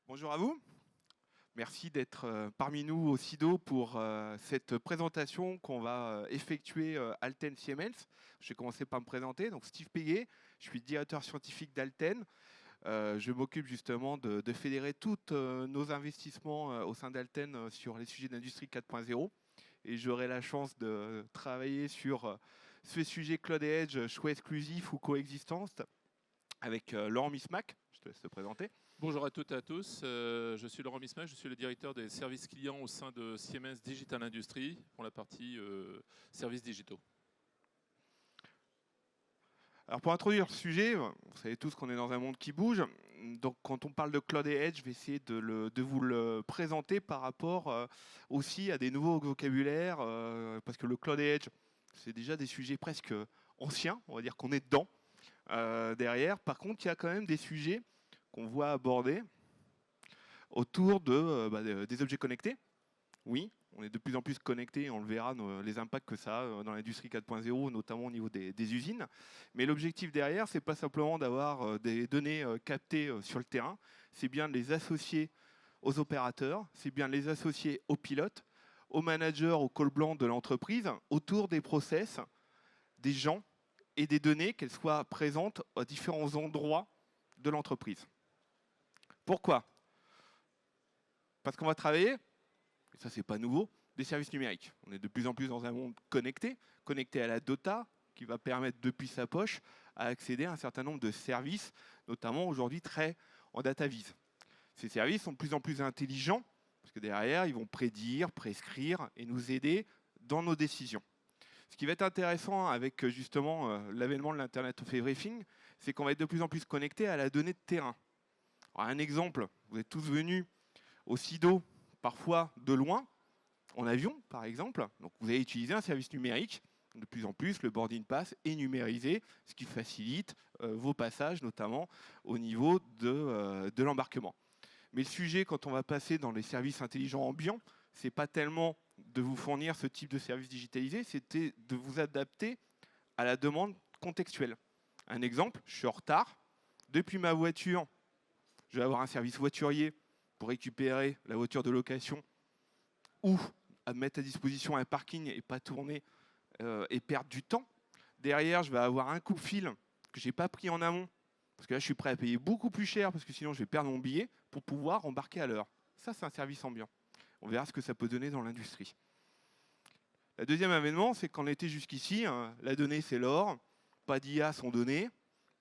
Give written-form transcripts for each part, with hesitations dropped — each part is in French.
Bonjour à vous. Merci d'être parmi nous au SIDO pour cette présentation qu'on va effectuer Alten Siemens. Je vais commencer par me présenter. Donc Steve Péguet, je suis directeur scientifique d'Alten. Je m'occupe justement de fédérer tous nos investissements au sein d'Alten sur les sujets d'industrie 4.0. Et j'aurai la chance de travailler sur ce sujet Cloud et Edge, choix exclusif ou coexistence avec Laurent Mismac. Je te laisse te présenter. Bonjour à toutes et à tous, je suis Laurent Mismac, je suis le directeur des services clients au sein de Siemens Digital Industries pour la partie services digitaux. Alors pour introduire le sujet, vous savez tous qu'on est dans un monde qui bouge. Donc quand on parle de Cloud et Edge, je vais essayer de vous le présenter par rapport aussi à des nouveaux vocabulaires, parce que le Cloud et Edge, c'est déjà des sujets presque anciens, on va dire qu'on est dedans derrière. Par contre, il y a quand même des sujets qu'on voit aborder autour des objets connectés. Oui, on est de plus en plus connectés, on le verra, les impacts que ça a dans l'industrie 4.0, notamment au niveau des usines. Mais l'objectif derrière, c'est pas simplement d'avoir des données captées sur le terrain, c'est bien de les associer aux opérateurs, c'est bien de les associer aux pilotes, aux managers, aux col blancs de l'entreprise, autour des process, des gens et des données, qu'elles soient présentes à différents endroits de l'entreprise. Pourquoi? Parce qu'on va travailler, et ça c'est pas nouveau, des services numériques. On est de plus en plus dans un monde connecté, connecté à la data, qui va permettre depuis sa poche à accéder à un certain nombre de services, notamment aujourd'hui très en data vise. Ces services sont de plus en plus intelligents, parce que derrière, ils vont prédire, prescrire et nous aider dans nos décisions. Ce qui va être intéressant avec justement l'avènement de l'Internet of Everything, c'est qu'on va être de plus en plus connecté à la donnée de terrain. Alors, un exemple, vous êtes tous venus au SIDO, parfois de loin, en avion par exemple. Donc vous allez utiliser un service numérique. De plus en plus, le boarding pass est numérisé, ce qui facilite vos passages, notamment au niveau de l'embarquement. Mais le sujet, quand on va passer dans les services intelligents ambiants, c'est pas tellement de vous fournir ce type de service digitalisé, c'était de vous adapter à la demande contextuelle. Un exemple, je suis en retard. Depuis ma voiture, je vais avoir un service voiturier pour récupérer la voiture de location ou à mettre à disposition un parking et pas tourner et perdre du temps. Derrière, je vais avoir un coup de fil que je n'ai pas pris en amont, parce que là, je suis prêt à payer beaucoup plus cher, parce que sinon, je vais perdre mon billet pour pouvoir embarquer à l'heure. Ça, c'est un service ambiant. On verra ce que ça peut donner dans l'industrie. Le deuxième événement, c'est qu'on était jusqu'ici, hein, la donnée, c'est l'or, pas d'IA sans données,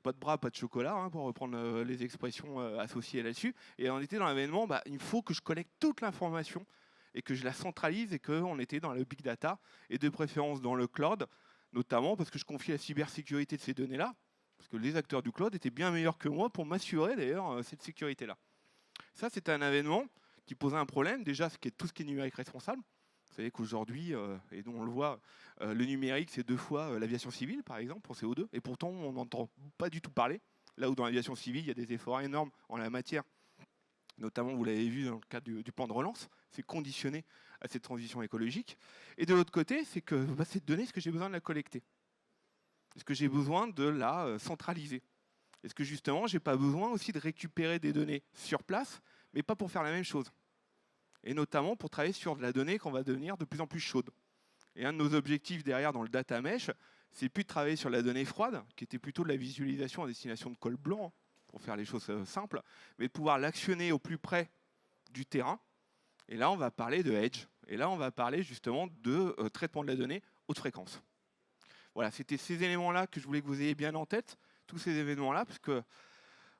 pas de bras, pas de chocolat, hein, pour reprendre les expressions associées là-dessus. Et on était dans l'événement, il faut que je collecte toute l'information et que je la centralise et qu'on était dans le big data et de préférence dans le cloud, notamment parce que je confie la cybersécurité de ces données-là, parce que les acteurs du cloud étaient bien meilleurs que moi pour m'assurer d'ailleurs cette sécurité-là. Ça, c'était un événement qui posait un problème, déjà tout ce qui est numérique responsable. Vous savez qu'aujourd'hui, et dont on le voit, le numérique, c'est 2 fois l'aviation civile, par exemple, pour CO2, et pourtant, on n'entend pas du tout parler. Là où dans l'aviation civile, il y a des efforts énormes en la matière, notamment, vous l'avez vu dans le cadre du plan de relance, c'est conditionné à cette transition écologique. Et de l'autre côté, c'est que cette donnée, est-ce que j'ai besoin de la collecter? Est-ce que j'ai besoin de la centraliser? Est-ce que justement, j'ai pas besoin aussi de récupérer des données sur place, mais pas pour faire la même chose? Et notamment pour travailler sur de la donnée qu'on va devenir de plus en plus chaude. Et un de nos objectifs derrière dans le data mesh, c'est plus de travailler sur la donnée froide, qui était plutôt de la visualisation à destination de col blanc, pour faire les choses simples, mais de pouvoir l'actionner au plus près du terrain. Et là, on va parler de edge. Et là, on va parler justement de traitement de la donnée haute fréquence. Voilà, c'était ces éléments-là que je voulais que vous ayez bien en tête, tous ces événements-là, parce que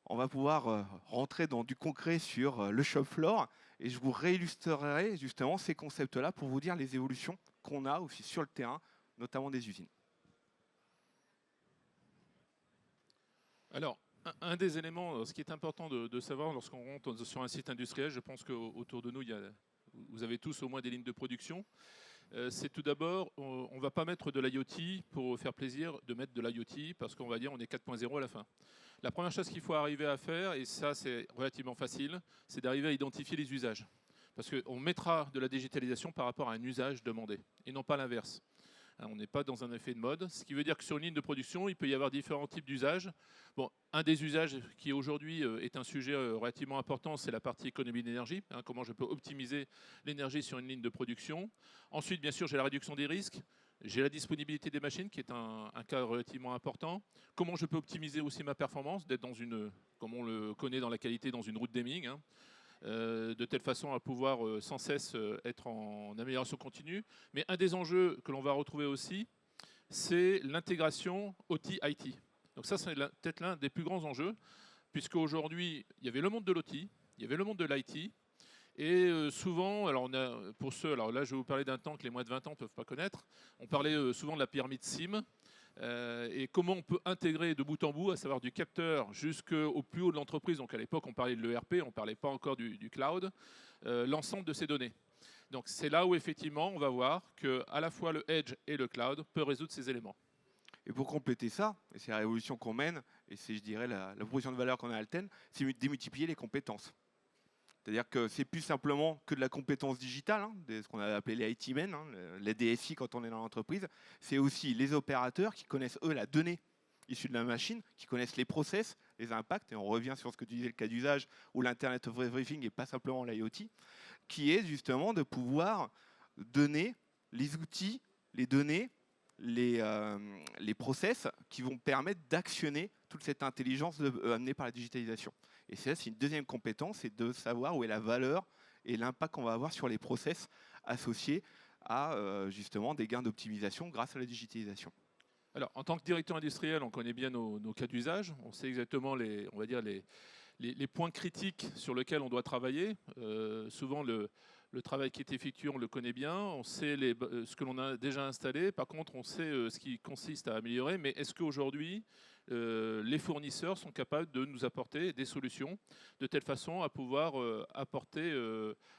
on va pouvoir rentrer dans du concret sur le shop floor et je vous réillustrerai justement ces concepts-là pour vous dire les évolutions qu'on a aussi sur le terrain, notamment des usines. Alors, un des éléments, ce qui est important de savoir lorsqu'on rentre sur un site industriel, je pense qu'autour de nous, vous avez tous au moins des lignes de production, c'est tout d'abord, on ne va pas mettre de l'IoT pour faire plaisir de mettre de l'IoT parce qu'on va dire on est 4.0 à la fin. La première chose qu'il faut arriver à faire, et ça c'est relativement facile, c'est d'arriver à identifier les usages. Parce qu'on mettra de la digitalisation par rapport à un usage demandé, et non pas l'inverse. On n'est pas dans un effet de mode. Ce qui veut dire que sur une ligne de production, il peut y avoir différents types d'usages. Bon, un des usages qui aujourd'hui est un sujet relativement important, c'est la partie économie d'énergie. Comment je peux optimiser l'énergie sur une ligne de production. Ensuite, bien sûr, j'ai la réduction des risques. J'ai la disponibilité des machines, qui est un cas relativement important. Comment je peux optimiser aussi ma performance, d'être dans une, comme on le connaît dans la qualité, dans une route d'Hamming, de telle façon à pouvoir sans cesse être en amélioration continue. Mais un des enjeux que l'on va retrouver aussi, c'est l'intégration OT-IT. Donc ça, c'est peut-être l'un des plus grands enjeux, puisque aujourd'hui, il y avait le monde de l'OT, il y avait le monde de l'IT, et souvent, alors on a, pour ceux, alors là je vais vous parler d'un temps que les moins de 20 ans ne peuvent pas connaître, on parlait souvent de la pyramide SIM, et comment on peut intégrer de bout en bout, à savoir du capteur jusqu'au plus haut de l'entreprise. Donc à l'époque on parlait de l'ERP, on ne parlait pas encore du cloud, l'ensemble de ces données. Donc c'est là où effectivement on va voir que à la fois le edge et le cloud peuvent résoudre ces éléments. Et pour compléter ça, et c'est la révolution qu'on mène, et c'est, je dirais, la proposition de valeur qu'on a à Alten, c'est démultiplier les compétences. C'est-à-dire que c'est plus simplement que de la compétence digitale, ce qu'on a appelé les IT men, les DSI quand on est dans l'entreprise. C'est aussi les opérateurs qui connaissent, eux, la donnée issue de la machine, qui connaissent les process, les impacts, et on revient sur ce que tu disais, le cas d'usage, où l'Internet of Everything et pas simplement l'IoT, qui est justement de pouvoir donner les outils, les données, les process qui vont permettre d'actionner toute cette intelligence amenée par la digitalisation. Et ça, c'est une deuxième compétence, c'est de savoir où est la valeur et l'impact qu'on va avoir sur les process associés à justement des gains d'optimisation grâce à la digitalisation. Alors, en tant que directeur industriel, on connaît bien nos cas d'usage, on sait exactement on va dire les points critiques sur lesquels on doit travailler. Souvent, le travail qui est effectué, on le connaît bien, on sait ce que l'on a déjà installé, par contre, on sait ce qui consiste à améliorer, mais est-ce qu'aujourd'hui, les fournisseurs sont capables de nous apporter des solutions de telle façon à pouvoir apporter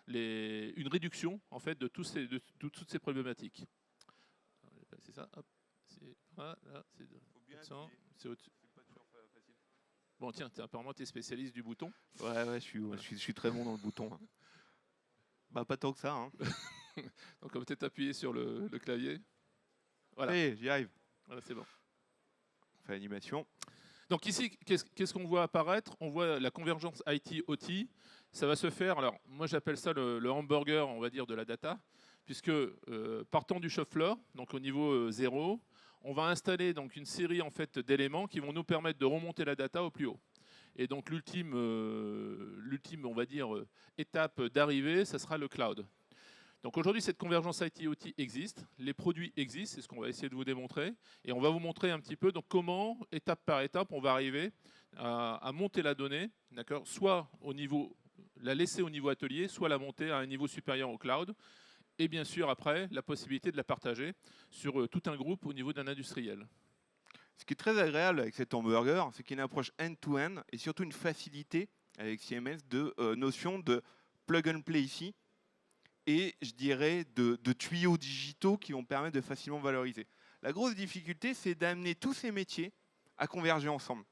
une réduction en fait, de toutes ces problématiques. C'est ça, hop. Voilà, c'est au-dessus. Bon, tiens, apparemment, tu es spécialiste du bouton. Ouais, je suis très bon dans le bouton. Bah, pas tant que ça. Donc, comme tu es appuyé sur le clavier. Voilà. Hey, j'y arrive. Voilà, c'est bon. On fait l'animation. Donc ici, qu'est-ce qu'on voit apparaître? On voit la convergence IT-OT. Ça va se faire, alors moi j'appelle ça le hamburger, on va dire, de la data, puisque partant du shop floor, donc au niveau 0, on va installer donc une série en fait, d'éléments qui vont nous permettre de remonter la data au plus haut. Et donc l'ultime, on va dire, étape d'arrivée, ça sera le cloud. Donc aujourd'hui, cette convergence IT-OT existe, les produits existent, c'est ce qu'on va essayer de vous démontrer, et on va vous montrer un petit peu donc, comment, étape par étape, on va arriver à monter la donnée, d'accord, soit au niveau, la laisser au niveau atelier, soit la monter à un niveau supérieur au cloud, et bien sûr après, la possibilité de la partager sur tout un groupe au niveau d'un industriel. Ce qui est très agréable avec cet hamburger, c'est qu'il y a une approche end-to-end et surtout une facilité avec Siemens de notion de plug and play ici, et je dirais de tuyaux digitaux qui vont permettre de facilement valoriser. La grosse difficulté, c'est d'amener tous ces métiers à converger ensemble.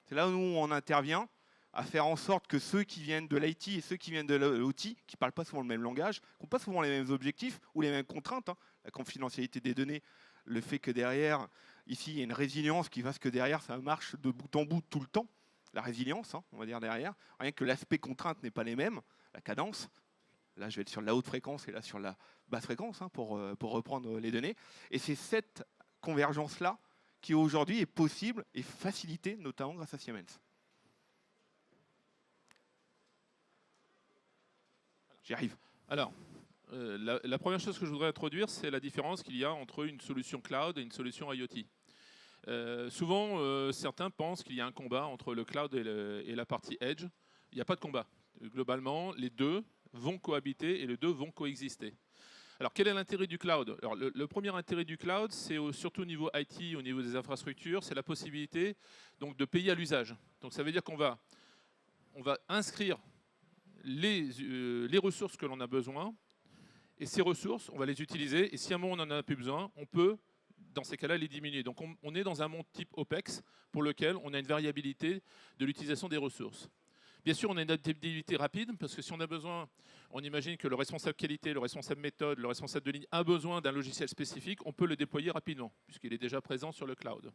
C'est là où on intervient, à faire en sorte que ceux qui viennent de l'IT et ceux qui viennent de l'OT, qui ne parlent pas souvent le même langage, qui n'ont pas souvent les mêmes objectifs ou les mêmes contraintes, la confidentialité des données, le fait que derrière, ici, il y a une résilience qui fasse que derrière, ça marche de bout en bout tout le temps. La résilience, on va dire derrière. Rien que l'aspect contrainte n'est pas les mêmes, la cadence. Là, je vais être sur la haute fréquence et là sur la basse fréquence pour reprendre les données. Et c'est cette convergence-là qui aujourd'hui est possible et facilitée notamment grâce à Siemens. J'y arrive. Alors, la première chose que je voudrais introduire, c'est la différence qu'il y a entre une solution cloud et une solution IoT. Souvent, certains pensent qu'il y a un combat entre le cloud et la partie edge. Il n'y a pas de combat. Globalement, les deux vont cohabiter et les deux vont coexister. Alors, quel est l'intérêt du cloud? Alors, le premier intérêt du cloud, c'est surtout au niveau IT, au niveau des infrastructures, c'est la possibilité donc, de payer à l'usage. Donc, ça veut dire qu'on va inscrire les ressources que l'on a besoin, et ces ressources, on va les utiliser, et si à un moment on n'en a plus besoin, on peut, dans ces cas-là, les diminuer. Donc on est dans un monde type OPEX, pour lequel on a une variabilité de l'utilisation des ressources. Bien sûr, on a une adaptabilité rapide, parce que si on a besoin, on imagine que le responsable qualité, le responsable méthode, le responsable de ligne a besoin d'un logiciel spécifique, on peut le déployer rapidement, puisqu'il est déjà présent sur le cloud.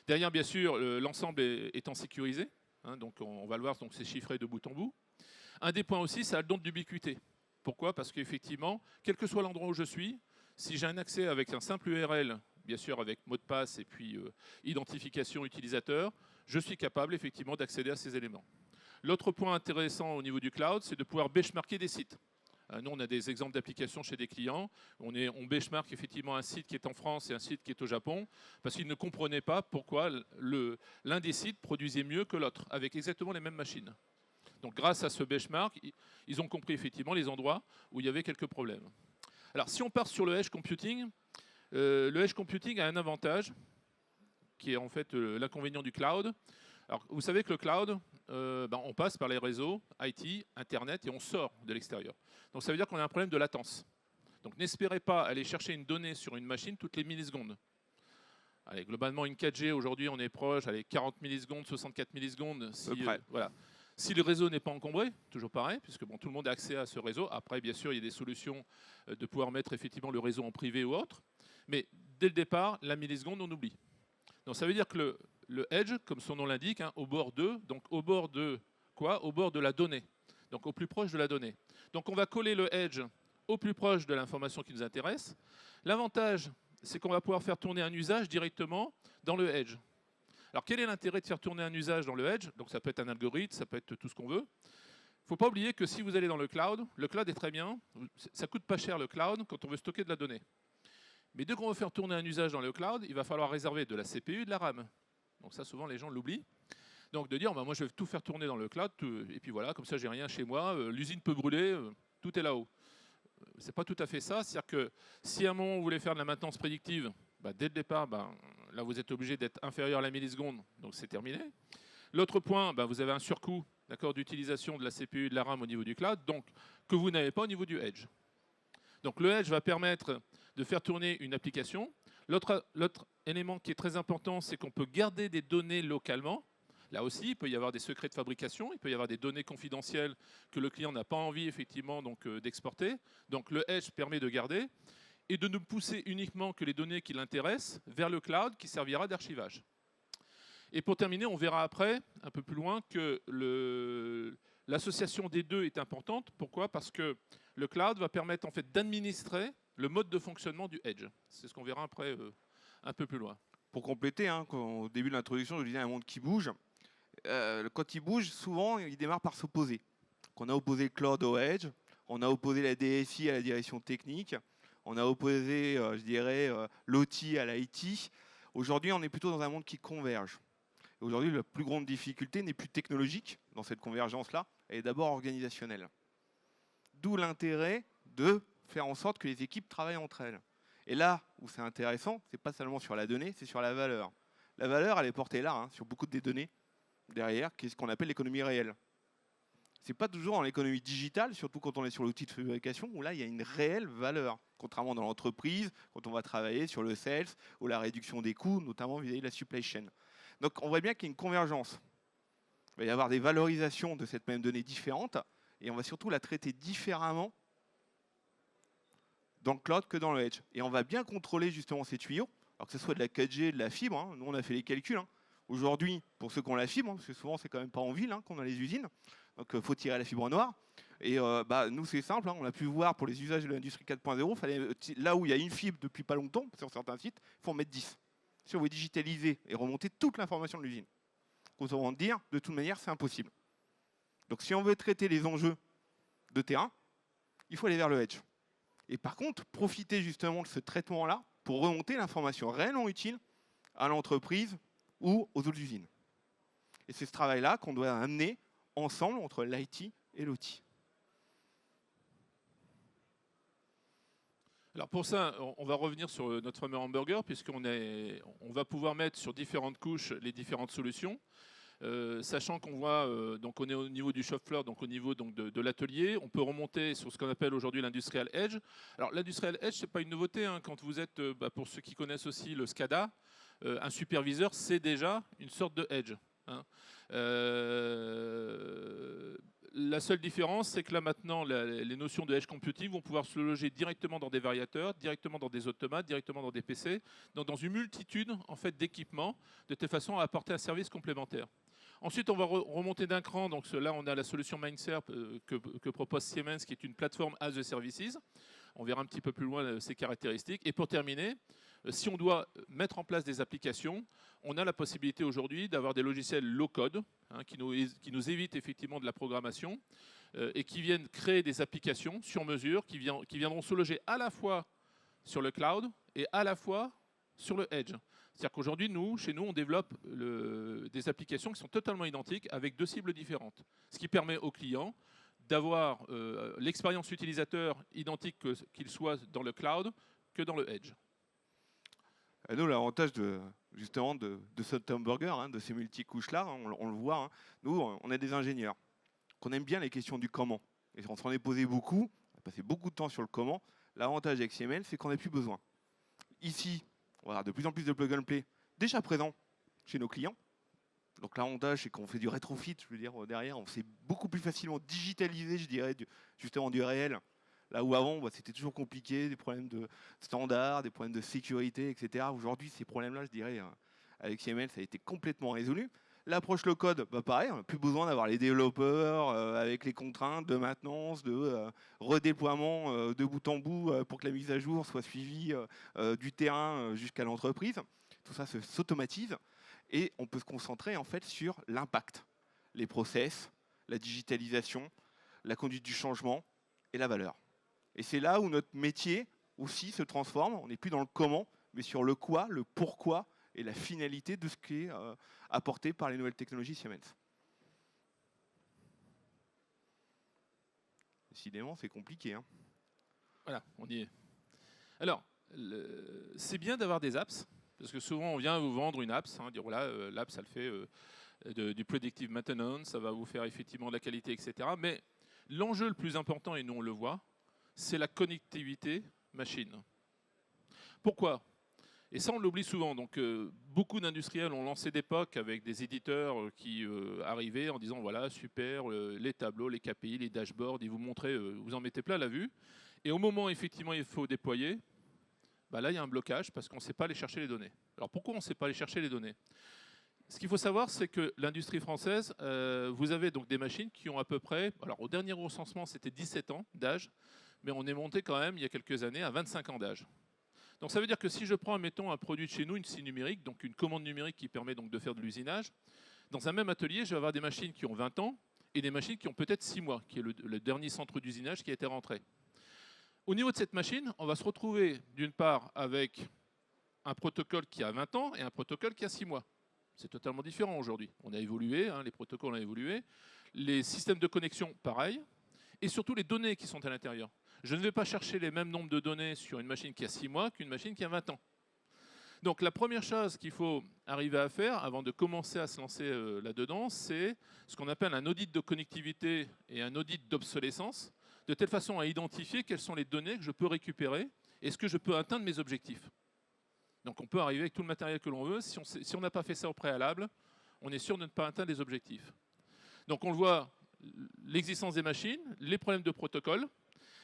Derrière, bien sûr, l'ensemble étant sécurisé, hein, donc on va le voir, c'est chiffré de bout en bout. Un des points aussi, ça a le don d'ubiquité. Pourquoi? Parce qu'effectivement, quel que soit l'endroit où je suis, si j'ai un accès avec un simple URL, bien sûr avec mot de passe et puis identification utilisateur, je suis capable effectivement d'accéder à ces éléments. L'autre point intéressant au niveau du cloud, c'est de pouvoir benchmarker des sites. Nous, on a des exemples d'applications chez des clients. On benchmark effectivement un site qui est en France et un site qui est au Japon, parce qu'ils ne comprenaient pas pourquoi l'un des sites produisait mieux que l'autre, avec exactement les mêmes machines. Donc grâce à ce benchmark, ils ont compris effectivement les endroits où il y avait quelques problèmes. Alors si on part sur le edge computing a un avantage, qui est en fait l'inconvénient du cloud. Alors, vous savez que le cloud, on passe par les réseaux IT, Internet, et on sort de l'extérieur. Donc ça veut dire qu'on a un problème de latence. Donc n'espérez pas aller chercher une donnée sur une machine toutes les millisecondes. Allez, globalement, une 4G, aujourd'hui, on est proche, allez, 40 millisecondes, 64 millisecondes. Voilà. Si le réseau n'est pas encombré, toujours pareil, puisque bon, tout le monde a accès à ce réseau. Après, bien sûr, il y a des solutions de pouvoir mettre effectivement le réseau en privé ou autre. Mais dès le départ, la milliseconde, on oublie. Donc ça veut dire que le edge, comme son nom l'indique, hein, au bord de, donc au bord de quoi? Au bord de la donnée, donc au plus proche de la donnée. Donc on va coller le edge au plus proche de l'information qui nous intéresse. L'avantage, c'est qu'on va pouvoir faire tourner un usage directement dans le edge. Alors quel est l'intérêt de faire tourner un usage dans le edge? Donc ça peut être un algorithme, ça peut être tout ce qu'on veut. Il ne faut pas oublier que si vous allez dans le cloud est très bien, ça ne coûte pas cher le cloud quand on veut stocker de la donnée. Mais dès qu'on veut faire tourner un usage dans le cloud, il va falloir réserver de la CPU et de la RAM. Donc ça, souvent, les gens l'oublient. Donc de dire, moi, je vais tout faire tourner dans le cloud, et puis voilà, comme ça, j'ai rien chez moi, l'usine peut brûler, tout est là-haut. C'est pas tout à fait ça. C'est-à-dire que si à un moment, vous voulez faire de la maintenance prédictive, dès le départ, là, vous êtes obligé d'être inférieur à la milliseconde, donc c'est terminé. L'autre point, vous avez un surcoût d'utilisation de la CPU et de la RAM au niveau du cloud, donc que vous n'avez pas au niveau du edge. Donc le edge va permettre de faire tourner une application. L'autre élément qui est très important, c'est qu'on peut garder des données localement. Là aussi, il peut y avoir des secrets de fabrication, il peut y avoir des données confidentielles que le client n'a pas envie effectivement d'exporter. Donc le edge permet de garder et de ne pousser uniquement que les données qui l'intéressent vers le cloud qui servira d'archivage. Et pour terminer, on verra après, un peu plus loin, que l'association des deux est importante. Pourquoi? Parce que le cloud va permettre en fait d'administrer le mode de fonctionnement du edge. C'est ce qu'on verra après un peu plus loin. Pour compléter, hein, au début de l'introduction, je disais un monde qui bouge. Quand il bouge, souvent, il démarre par s'opposer. On a opposé le cloud au edge, on a opposé la DSI à la direction technique, on a opposé, je dirais, l'OT à l'IT. Aujourd'hui, on est plutôt dans un monde qui converge. Aujourd'hui, la plus grande difficulté n'est plus technologique dans cette convergence-là, elle est d'abord organisationnelle. D'où l'intérêt de faire en sorte que les équipes travaillent entre elles. Et là où c'est intéressant, c'est pas seulement sur la donnée, c'est sur la valeur. La valeur, elle est portée là, hein, sur beaucoup des données derrière, qui est ce qu'on appelle l'économie réelle. C'est pas toujours dans l'économie digitale, surtout quand on est sur l'outil de fabrication, où là, il y a une réelle valeur. Contrairement dans l'entreprise, quand on va travailler sur le sales ou la réduction des coûts, notamment vis-à-vis de la supply chain. Donc on voit bien qu'il y a une convergence. Il va y avoir des valorisations de cette même donnée différente, et on va surtout la traiter différemment dans le cloud que dans le edge. Et on va bien contrôler justement ces tuyaux, alors que ce soit de la 4G, de la fibre. Hein. Nous, on a fait les calculs. Hein. Aujourd'hui, pour ceux qui ont la fibre, hein, parce que souvent, c'est quand même pas en ville qu'on a les usines, donc il faut tirer la fibre noire. Et nous, c'est simple. Hein. On a pu voir pour les usages de l'industrie 4.0, là où il y a une fibre depuis pas longtemps, sur certains sites, il faut en mettre 10. Si on veut digitaliser et remonter toute l'information de l'usine. Autrement dire, de toute manière, c'est impossible. Donc si on veut traiter les enjeux de terrain, il faut aller vers le edge. Et par contre, profiter justement de ce traitement-là pour remonter l'information réellement utile à l'entreprise ou aux autres usines. Et c'est ce travail-là qu'on doit amener ensemble entre l'IT et l'OT. Alors pour ça, on va revenir sur notre fameux hamburger, puisqu'on va pouvoir mettre sur différentes couches les différentes solutions. Sachant qu'on voit, donc on est au niveau du shop floor, donc au niveau donc de l'atelier, on peut remonter sur ce qu'on appelle aujourd'hui l'industrial edge. Alors l'industrial edge, c'est pas une nouveauté, hein, quand vous êtes, pour ceux qui connaissent aussi le SCADA, un superviseur, c'est déjà une sorte de edge. hein. La seule différence, c'est que là maintenant, les notions de edge computing vont pouvoir se loger directement dans des variateurs, directement dans des automates, directement dans des PC, donc dans une multitude en fait, d'équipements, de telle façon à apporter un service complémentaire. Ensuite, on va remonter d'un cran. Donc là, on a la solution Mindserp que propose Siemens, qui est une plateforme as a services. On verra un petit peu plus loin ses caractéristiques. Et pour terminer, si on doit mettre en place des applications, on a la possibilité aujourd'hui d'avoir des logiciels low-code qui nous évitent effectivement de la programmation et qui viennent créer des applications sur mesure qui viendront se loger à la fois sur le cloud et à la fois sur le edge. C'est-à-dire qu'aujourd'hui, chez nous, on développe des applications qui sont totalement identiques avec deux cibles différentes. Ce qui permet aux clients d'avoir l'expérience utilisateur identique qu'il soit dans le cloud que dans le edge. Et nous, l'avantage justement de ce hamburger, de ces multicouches-là, on le voit, nous, on est des ingénieurs, qu'on aime bien les questions du comment. Et on s'en est posé beaucoup, on a passé beaucoup de temps sur le comment. L'avantage avec Siemens, c'est qu'on n'a plus besoin. Ici, on va avoir de plus en plus de plug and play déjà présents chez nos clients. Donc l'avantage, c'est qu'on fait du rétrofit, je veux dire, derrière, on sait beaucoup plus facilement digitaliser, je dirais, justement du réel. Là où avant, c'était toujours compliqué, des problèmes de standards, des problèmes de sécurité, etc. Aujourd'hui, ces problèmes-là, je dirais, avec Siemens, ça a été complètement résolu. L'approche low-code, pareil, on n'a plus besoin d'avoir les développeurs avec les contraintes de maintenance, de redéploiement de bout en bout pour que la mise à jour soit suivie du terrain jusqu'à l'entreprise. Tout ça s'automatise et on peut se concentrer en fait sur l'impact, les process, la digitalisation, la conduite du changement et la valeur. Et c'est là où notre métier aussi se transforme. On n'est plus dans le comment, mais sur le quoi, le pourquoi et la finalité de ce qui est apporté par les nouvelles technologies Siemens. Décidément, c'est compliqué. Voilà, on y est. Alors, c'est bien d'avoir des apps, parce que souvent on vient vous vendre une apps, dire voilà, l'app ça le fait du predictive maintenance, ça va vous faire effectivement de la qualité, etc. Mais l'enjeu le plus important, et nous on le voit, c'est la connectivité machine. Pourquoi ? Et ça, on l'oublie souvent. Donc, beaucoup d'industriels ont lancé des POC avec des éditeurs qui arrivaient en disant voilà, super, les tableaux, les KPI, les dashboards, ils vous montraient, vous en mettez plein la vue. Et au moment, effectivement, il faut déployer, là, il y a un blocage parce qu'on ne sait pas aller chercher les données. Alors, pourquoi on ne sait pas aller chercher les données ? Ce qu'il faut savoir, c'est que l'industrie française, vous avez donc des machines qui ont à peu près, alors au dernier recensement, c'était 17 ans d'âge, mais on est monté quand même, il y a quelques années, à 25 ans d'âge. Donc ça veut dire que si je prends, mettons, un produit de chez nous, une scie numérique, donc une commande numérique qui permet donc de faire de l'usinage, dans un même atelier, je vais avoir des machines qui ont 20 ans et des machines qui ont peut-être 6 mois, qui est le dernier centre d'usinage qui a été rentré. Au niveau de cette machine, on va se retrouver d'une part avec un protocole qui a 20 ans et un protocole qui a 6 mois. C'est totalement différent aujourd'hui. On a évolué, les protocoles ont évolué, les systèmes de connexion, pareil, et surtout les données qui sont à l'intérieur. Je ne vais pas chercher les mêmes nombres de données sur une machine qui a 6 mois qu'une machine qui a 20 ans. Donc la première chose qu'il faut arriver à faire avant de commencer à se lancer là-dedans, c'est ce qu'on appelle un audit de connectivité et un audit d'obsolescence, de telle façon à identifier quelles sont les données que je peux récupérer et est-ce que je peux atteindre mes objectifs. Donc on peut arriver avec tout le matériel que l'on veut. Si on n'a pas fait ça au préalable, on est sûr de ne pas atteindre les objectifs. Donc on le voit, l'existence des machines, les problèmes de protocole.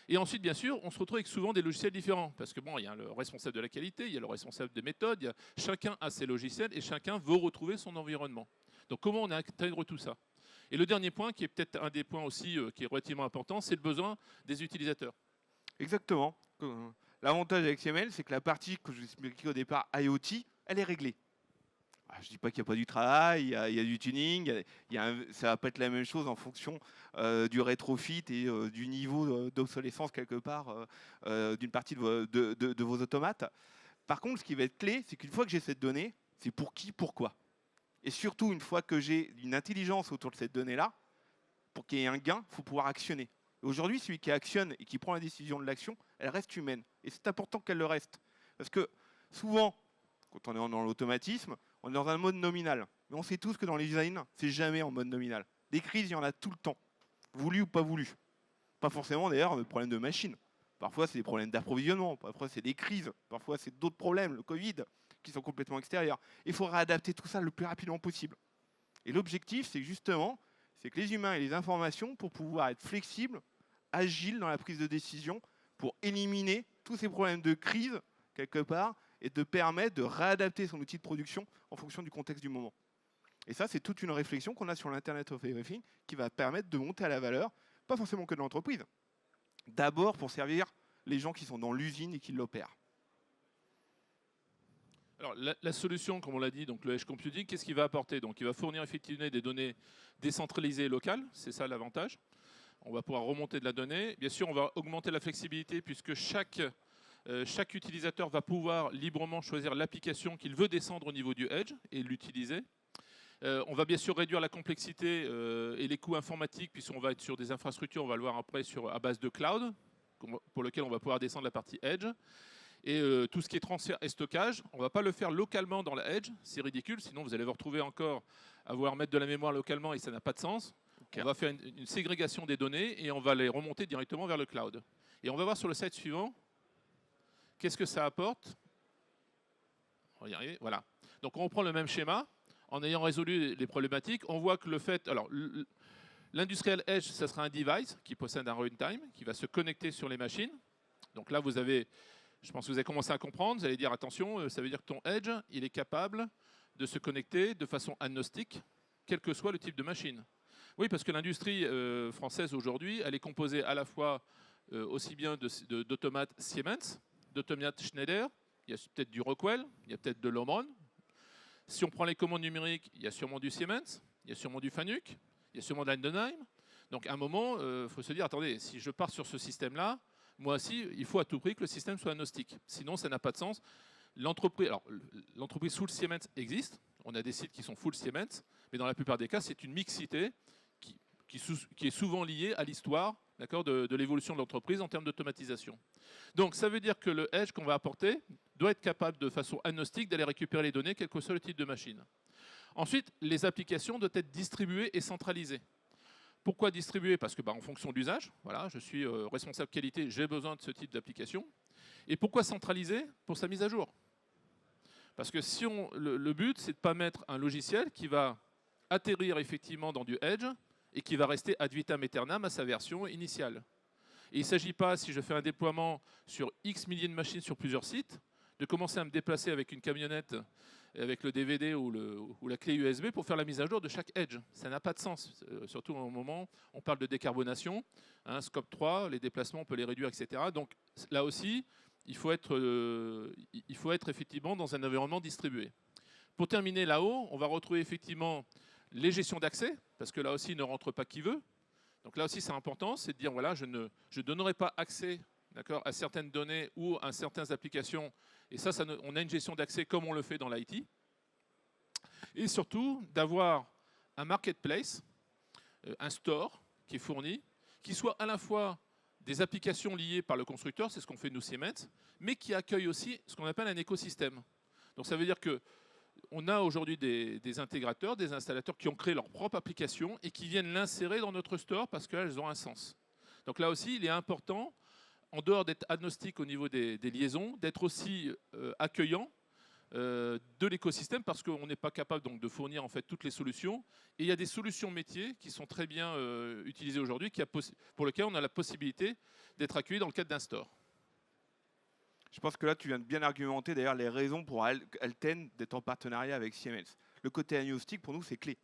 Et ensuite, bien sûr, on se retrouve avec souvent des logiciels différents. Parce que bon, il y a le responsable de la qualité, il y a le responsable des méthodes, chacun a ses logiciels et chacun veut retrouver son environnement. Donc comment on intègre tout ça ? Et le dernier point, qui est peut-être un des points aussi qui est relativement important, c'est le besoin des utilisateurs. Exactement. L'avantage avec Siemens, c'est que la partie que je vous expliquais au départ, IoT, elle est réglée. Je ne dis pas qu'il n'y a pas du travail, il y a du tuning, ça ne va pas être la même chose en fonction du rétrofit et du niveau d'obsolescence quelque part d'une partie de vos automates. Par contre, ce qui va être clé, c'est qu'une fois que j'ai cette donnée, c'est pour qui, pourquoi. Et surtout, une fois que j'ai une intelligence autour de cette donnée-là, pour qu'il y ait un gain, il faut pouvoir actionner. Aujourd'hui, celui qui actionne et qui prend la décision de l'action, elle reste humaine. Et c'est important qu'elle le reste. Parce que souvent, quand on est dans l'automatisme, on est dans un mode nominal. Mais on sait tous que dans les designs, c'est jamais en mode nominal. Des crises, il y en a tout le temps. Voulu ou pas voulu. Pas forcément d'ailleurs des problèmes de machine. Parfois, c'est des problèmes d'approvisionnement. Parfois, c'est des crises. Parfois, c'est d'autres problèmes, le Covid, qui sont complètement extérieurs. Il faut réadapter tout ça le plus rapidement possible. Et l'objectif, c'est justement, c'est que les humains aient les informations pour pouvoir être flexibles, agiles dans la prise de décision, pour éliminer tous ces problèmes de crise, quelque part, et de permettre de réadapter son outil de production en fonction du contexte du moment. Et ça, c'est toute une réflexion qu'on a sur l'Internet of Everything qui va permettre de monter à la valeur, pas forcément que de l'entreprise, d'abord pour servir les gens qui sont dans l'usine et qui l'opèrent. Alors, la solution, comme on l'a dit, donc le edge computing, qu'est-ce qu'il va apporter? Donc, il va fournir effectivement des données décentralisées et locales, c'est ça l'avantage. On va pouvoir remonter de la donnée. Bien sûr, on va augmenter la flexibilité puisque chaque utilisateur va pouvoir librement choisir l'application qu'il veut descendre au niveau du edge et l'utiliser. On va bien sûr réduire la complexité et les coûts informatiques puisqu'on va être sur des infrastructures, on va le voir après, à base de cloud, pour lequel on va pouvoir descendre la partie edge. Et tout ce qui est transfert et stockage, on ne va pas le faire localement dans la edge, c'est ridicule, sinon vous allez vous retrouver encore à vouloir mettre de la mémoire localement et ça n'a pas de sens. Okay. On va faire une ségrégation des données et on va les remonter directement vers le cloud. Et on va voir sur le slide suivant, qu'est-ce que ça apporte. On va y arriver, voilà. Donc on reprend le même schéma, en ayant résolu les problématiques, on voit que le fait... Alors, l'industrial edge, ça sera un device qui possède un runtime, qui va se connecter sur les machines. Donc là, vous avez... Je pense que vous avez commencé à comprendre, vous allez dire attention, ça veut dire que ton edge, il est capable de se connecter de façon agnostique, quel que soit le type de machine. Oui, parce que l'industrie française aujourd'hui, elle est composée à la fois aussi bien d'automates Siemens, d'automates Schneider, il y a peut-être du Rockwell, il y a peut-être de l'Omron. Si on prend les commandes numériques, il y a sûrement du Siemens, il y a sûrement du Fanuc, il y a sûrement de l'Andenheim. Donc à un moment, il faut se dire, attendez, si je pars sur ce système-là, moi aussi, il faut à tout prix que le système soit agnostique. Sinon, ça n'a pas de sens. L'entreprise full Siemens existe. On a des sites qui sont full Siemens. Mais dans la plupart des cas, c'est une mixité qui est souvent liée à l'histoire de l'évolution de l'entreprise en termes d'automatisation. Donc, ça veut dire que le edge qu'on va apporter doit être capable de façon agnostique d'aller récupérer les données, quel que soit le type de machine. Ensuite, les applications doivent être distribuées et centralisées. Pourquoi distribuer? Parce que en fonction de l'usage, voilà, je suis responsable qualité, j'ai besoin de ce type d'application. Et pourquoi centraliser? Pour sa mise à jour. Parce que si le but, c'est de ne pas mettre un logiciel qui va atterrir effectivement dans du edge et qui va rester ad vitam aeternam à sa version initiale. Et il ne s'agit pas, si je fais un déploiement sur X milliers de machines sur plusieurs sites, de commencer à me déplacer avec une camionnette avec le DVD ou la clé USB pour faire la mise à jour de chaque edge. Ça n'a pas de sens, surtout au moment où on parle de décarbonation. Scope 3, les déplacements, on peut les réduire, etc. Donc là aussi, il faut être effectivement dans un environnement distribué. Pour terminer là-haut, on va retrouver effectivement les gestions d'accès, parce que là aussi, il ne rentre pas qui veut. Donc là aussi, c'est important, c'est de dire, voilà, je ne donnerai pas accès à certaines données ou à certaines applications. Et ça, on a une gestion d'accès comme on le fait dans l'IT. Et surtout, d'avoir un marketplace, un store qui est fourni, qui soit à la fois des applications liées par le constructeur, c'est ce qu'on fait nous Siemens, mais qui accueille aussi ce qu'on appelle un écosystème. Donc ça veut dire qu'on a aujourd'hui des intégrateurs, des installateurs qui ont créé leur propre application et qui viennent l'insérer dans notre store parce qu'elles ont un sens. Donc là aussi, il est important, en dehors d'être agnostique au niveau des liaisons, d'être aussi accueillant de l'écosystème parce qu'on n'est pas capable donc, de fournir en fait toutes les solutions. Et il y a des solutions métiers qui sont très bien utilisées aujourd'hui, pour lesquelles on a la possibilité d'être accueilli dans le cadre d'un store. Je pense que là, tu viens de bien argumenter d'ailleurs les raisons pour Alten d'être en partenariat avec Siemens. Le côté agnostique, pour nous, c'est clé.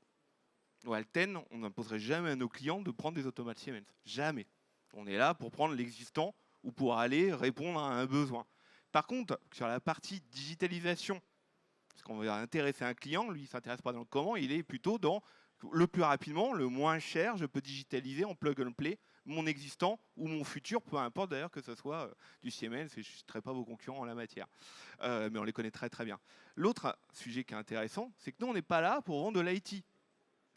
Au Alten, on n'imposerait jamais à nos clients de prendre des automates Siemens. Jamais. On est là pour prendre l'existant ou pour aller répondre à un besoin. Par contre, sur la partie digitalisation, parce qu'on va intéresser un client, lui, il ne s'intéresse pas dans le comment, il est plutôt dans le plus rapidement, le moins cher, je peux digitaliser en plug and play mon existant ou mon futur, peu importe d'ailleurs que ce soit du Siemens, et je ne citerai pas vos concurrents en la matière. Mais on les connaît très très bien. L'autre sujet qui est intéressant, c'est que nous, on n'est pas là pour vendre de l'IT.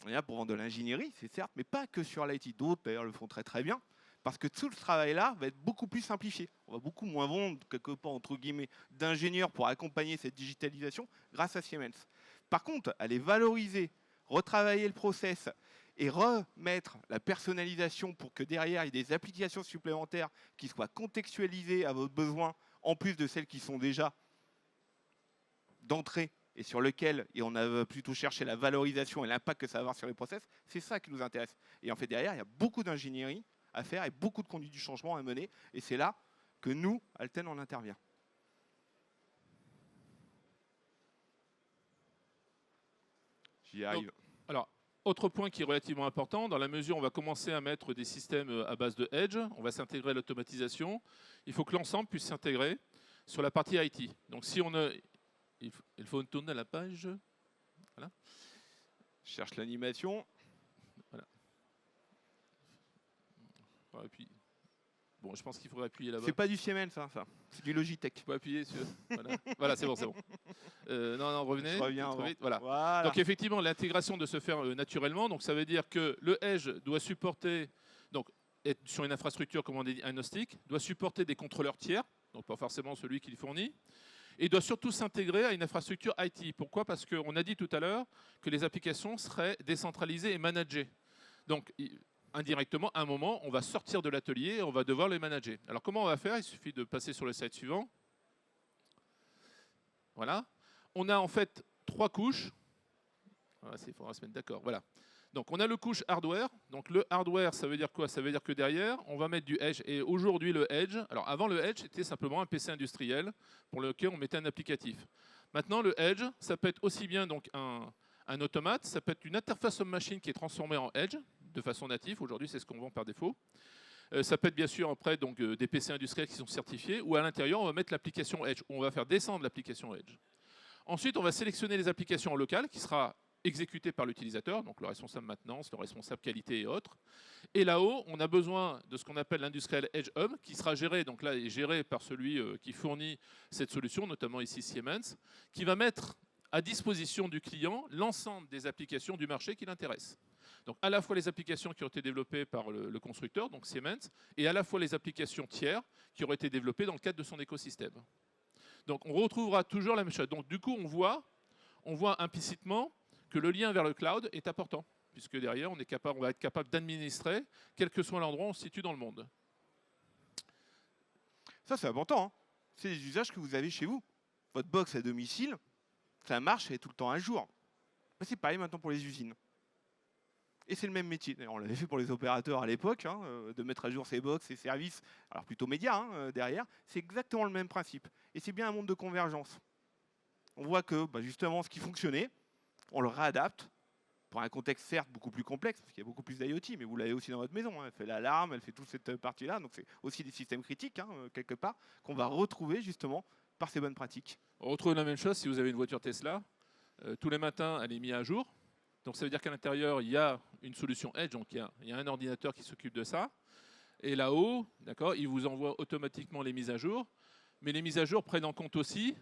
On est là pour vendre de l'ingénierie, c'est certes, mais pas que sur l'IT. D'autres d'ailleurs le font très très bien. Parce que tout ce travail-là va être beaucoup plus simplifié. On va beaucoup moins vendre, quelque part, entre guillemets, d'ingénieurs pour accompagner cette digitalisation grâce à Siemens. Par contre, aller valoriser, retravailler le process et remettre la personnalisation pour que derrière, il y ait des applications supplémentaires qui soient contextualisées à vos besoins, en plus de celles qui sont déjà d'entrée et sur lequel on a plutôt cherché la valorisation et l'impact que ça va avoir sur les process, c'est ça qui nous intéresse. Et en fait, derrière, il y a beaucoup d'ingénierie à faire et beaucoup de conduite du changement à mener. Et c'est là que nous, Alten, on intervient. J'y arrive. Donc, alors, autre point qui est relativement important, dans la mesure où on va commencer à mettre des systèmes à base de edge, on va s'intégrer à l'automatisation, il faut que l'ensemble puisse s'intégrer sur la partie IT. Donc si on a... Il faut tourner la page. Voilà. Je cherche l'animation. Voilà. Et puis, bon, je pense qu'il faudrait appuyer là-bas. C'est pas du Siemens, ça. C'est du Logitech. Il faut appuyer sur... Voilà, voilà, c'est bon, c'est bon. Non, revenez. Je reviens. Voilà. Donc effectivement, l'intégration doit se faire naturellement. Donc ça veut dire que le Edge doit supporter, donc être sur une infrastructure, comme on dit, agnostique, doit supporter des contrôleurs tiers, donc pas forcément celui qui le fournit, et doit surtout s'intégrer à une infrastructure IT. Pourquoi? Parce qu'on a dit tout à l'heure que les applications seraient décentralisées et managées. Donc indirectement, à un moment, on va sortir de l'atelier et on va devoir les manager. Alors comment on va faire? Il suffit de passer sur le slide suivant. Voilà. On a en fait 3 couches. Voilà, il faudra se mettre d'accord. Voilà. Donc on a le couche hardware. Donc le hardware, ça veut dire quoi? Ça veut dire que derrière, on va mettre du edge. Et aujourd'hui, le edge, alors avant le edge, c'était simplement un PC industriel pour lequel on mettait un applicatif. Maintenant, le edge, ça peut être aussi bien donc un automate, ça peut être une interface homme-machine qui est transformée en edge de façon native. Aujourd'hui, c'est ce qu'on vend par défaut. Ça peut être bien sûr après donc, des PC industriels qui sont certifiés, ou à l'intérieur, on va mettre l'application edge, où on va faire descendre l'application edge. Ensuite, on va sélectionner les applications locales qui sera exécuté par l'utilisateur, donc le responsable maintenance, le responsable qualité et autres. Et là-haut, on a besoin de ce qu'on appelle l'industriel Edge Hub, qui sera géré, donc là, est géré par celui qui fournit cette solution, notamment ici Siemens, qui va mettre à disposition du client l'ensemble des applications du marché qui l'intéressent. Donc à la fois les applications qui ont été développées par le constructeur, donc Siemens, et à la fois les applications tiers qui auraient été développées dans le cadre de son écosystème. Donc on retrouvera toujours la même chose. Donc du coup, on voit implicitement que le lien vers le cloud est important, puisque derrière, on va être capable d'administrer, quel que soit l'endroit où on se situe dans le monde. Ça, c'est important. Hein. C'est les usages que vous avez chez vous. Votre box à domicile, ça marche, elle est tout le temps à jour. C'est pareil maintenant pour les usines. Et c'est le même métier. On l'avait fait pour les opérateurs à l'époque, hein, de mettre à jour ses box, ses services, alors plutôt médias hein, derrière. C'est exactement le même principe. Et c'est bien un monde de convergence. On voit que justement, ce qui fonctionnait, on le réadapte pour un contexte certes beaucoup plus complexe, parce qu'il y a beaucoup plus d'IoT, mais vous l'avez aussi dans votre maison. Hein. Elle fait l'alarme, elle fait toute cette partie-là. Donc c'est aussi des systèmes critiques, hein, quelque part, qu'on va retrouver justement par ces bonnes pratiques. On retrouve la même chose si vous avez une voiture Tesla. Tous les matins, elle est mise à jour. Donc ça veut dire qu'à l'intérieur, il y a une solution Edge, donc il y a un ordinateur qui s'occupe de ça. Et là-haut, d'accord, il vous envoie automatiquement les mises à jour. Mais les mises à jour prennent en compte aussi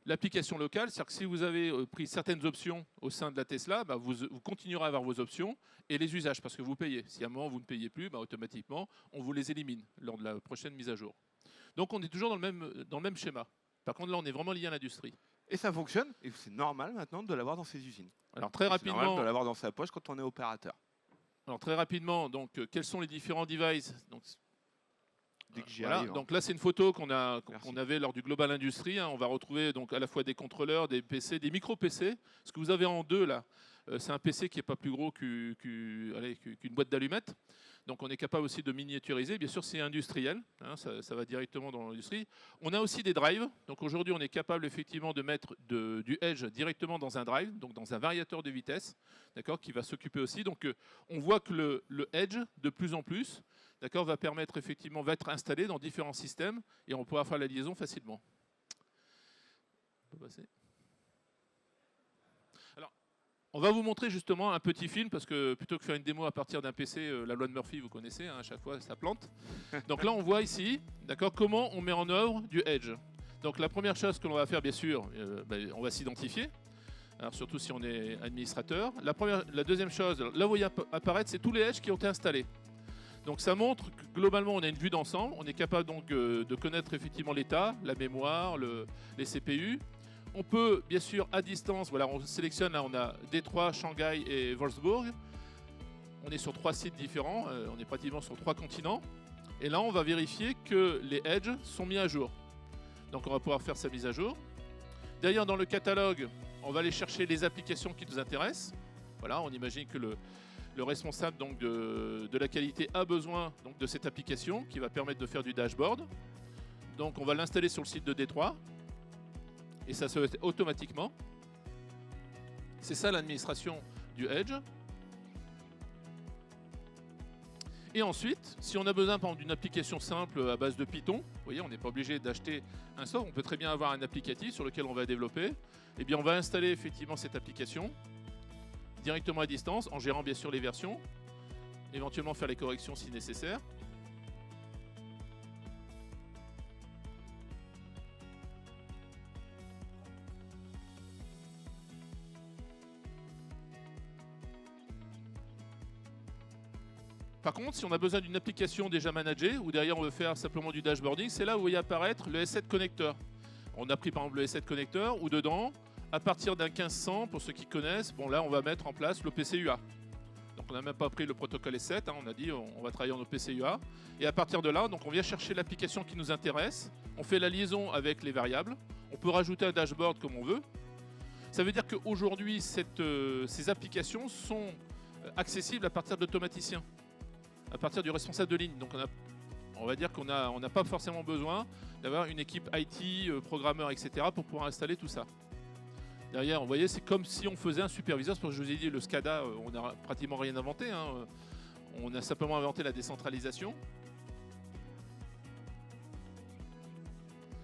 l'application locale, c'est-à-dire que si vous avez pris certaines options au sein de la Tesla, vous continuerez à avoir vos options et les usages, parce que vous payez. Si à un moment vous ne payez plus, automatiquement, on vous les élimine lors de la prochaine mise à jour. Donc on est toujours dans le même schéma. Par contre là, on est vraiment lié à l'industrie. Et ça fonctionne, et c'est normal maintenant de l'avoir dans ses usines. Alors très rapidement, c'est normal de l'avoir dans sa poche quand on est opérateur. Alors très rapidement, donc quels sont les différents devices? Donc, dès que j'y arrive. Donc là, c'est une photo qu'on avait lors du Global Industry. Hein. On va retrouver donc à la fois des contrôleurs, des PC, des micro-PC. Ce que vous avez en deux là, c'est un PC qui n'est pas plus gros qu'une boîte d'allumettes. Donc on est capable aussi de miniaturiser. Bien sûr, c'est industriel. Hein, ça va directement dans l'industrie. On a aussi des drives. Donc aujourd'hui, on est capable effectivement de mettre du Edge directement dans un drive, donc dans un variateur de vitesse, d'accord, qui va s'occuper aussi. Donc on voit que le Edge, de plus en plus, d'accord, va permettre effectivement, va être installé dans différents systèmes et on pourra faire la liaison facilement. On peut passer. Alors, on va vous montrer justement un petit film parce que plutôt que faire une démo à partir d'un PC, la loi de Murphy, vous connaissez, hein, à chaque fois ça plante. Donc là, on voit ici, d'accord, comment on met en œuvre du Edge. Donc la première chose que l'on va faire, bien sûr, on va s'identifier. Alors, surtout si on est administrateur. La deuxième chose, là vous voyez apparaître, c'est tous les Edge qui ont été installés. Donc ça montre que globalement on a une vue d'ensemble, on est capable donc de connaître effectivement l'état, la mémoire, les CPU. On peut bien sûr à distance, voilà, on sélectionne, là on a Détroit, Shanghai et Wolfsburg. On est sur 3 sites différents, on est pratiquement sur 3 continents. Et là on va vérifier que les Edge sont mis à jour. Donc on va pouvoir faire sa mise à jour. D'ailleurs dans le catalogue, on va aller chercher les applications qui nous intéressent. Voilà, on imagine que le responsable donc, de la qualité a besoin donc, de cette application qui va permettre de faire du dashboard. Donc on va l'installer sur le site de Détroit et ça se fait automatiquement. C'est ça l'administration du Edge. Et ensuite, si on a besoin par exemple, d'une application simple à base de Python, vous voyez, on n'est pas obligé d'acheter un soft, on peut très bien avoir un applicatif sur lequel on va développer. Eh bien, on va installer effectivement cette application directement à distance, en gérant bien sûr les versions, éventuellement faire les corrections si nécessaire. Par contre, si on a besoin d'une application déjà managée, ou derrière on veut faire simplement du dashboarding, c'est là où il va apparaître le S7 Connector. On a pris par exemple le S7 Connector, où dedans, à partir d'un 1500, pour ceux qui connaissent, bon là on va mettre en place l'OPC-UA. Donc on n'a même pas pris le protocole S7, hein, on a dit on va travailler en OPC-UA. Et à partir de là, donc on vient chercher l'application qui nous intéresse, on fait la liaison avec les variables, on peut rajouter un dashboard comme on veut. Ça veut dire qu'aujourd'hui, ces applications sont accessibles à partir d'automaticiens, à partir du responsable de ligne. Donc on va dire qu'on n'a pas forcément besoin d'avoir une équipe IT, programmeur, etc. pour pouvoir installer tout ça. Derrière, vous voyez, c'est comme si on faisait un superviseur. C'est pour ça que je vous ai dit, le SCADA, on n'a pratiquement rien inventé. Hein. On a simplement inventé la décentralisation.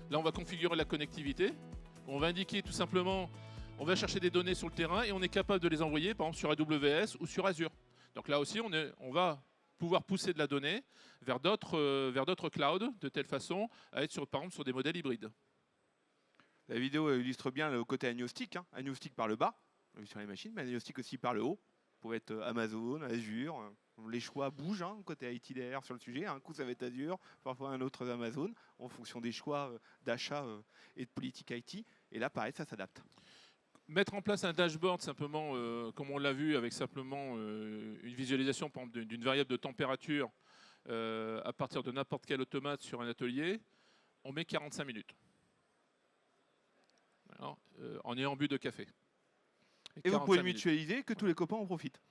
Là, on va configurer la connectivité. On va indiquer tout simplement, on va chercher des données sur le terrain et on est capable de les envoyer, par exemple, sur AWS ou sur Azure. Donc là aussi, on va pouvoir pousser de la donnée vers d'autres clouds, de telle façon à être, par exemple, sur des modèles hybrides. La vidéo illustre bien le côté agnostique. Hein. Agnostique par le bas, sur les machines, mais agnostique aussi par le haut. Ça peut être Amazon, Azure. Les choix bougent, hein, côté IT derrière sur le sujet. Un coup, ça va être Azure, parfois un autre Amazon, en fonction des choix d'achat et de politique IT. Et là, pareil, ça s'adapte. Mettre en place un dashboard simplement, comme on l'a vu, avec simplement une visualisation d'une variable de température à partir de n'importe quel automate sur un atelier, on met 45 minutes. Alors, en ayant bu de café. Et vous pouvez le mutualiser, que tous les copains en profitent.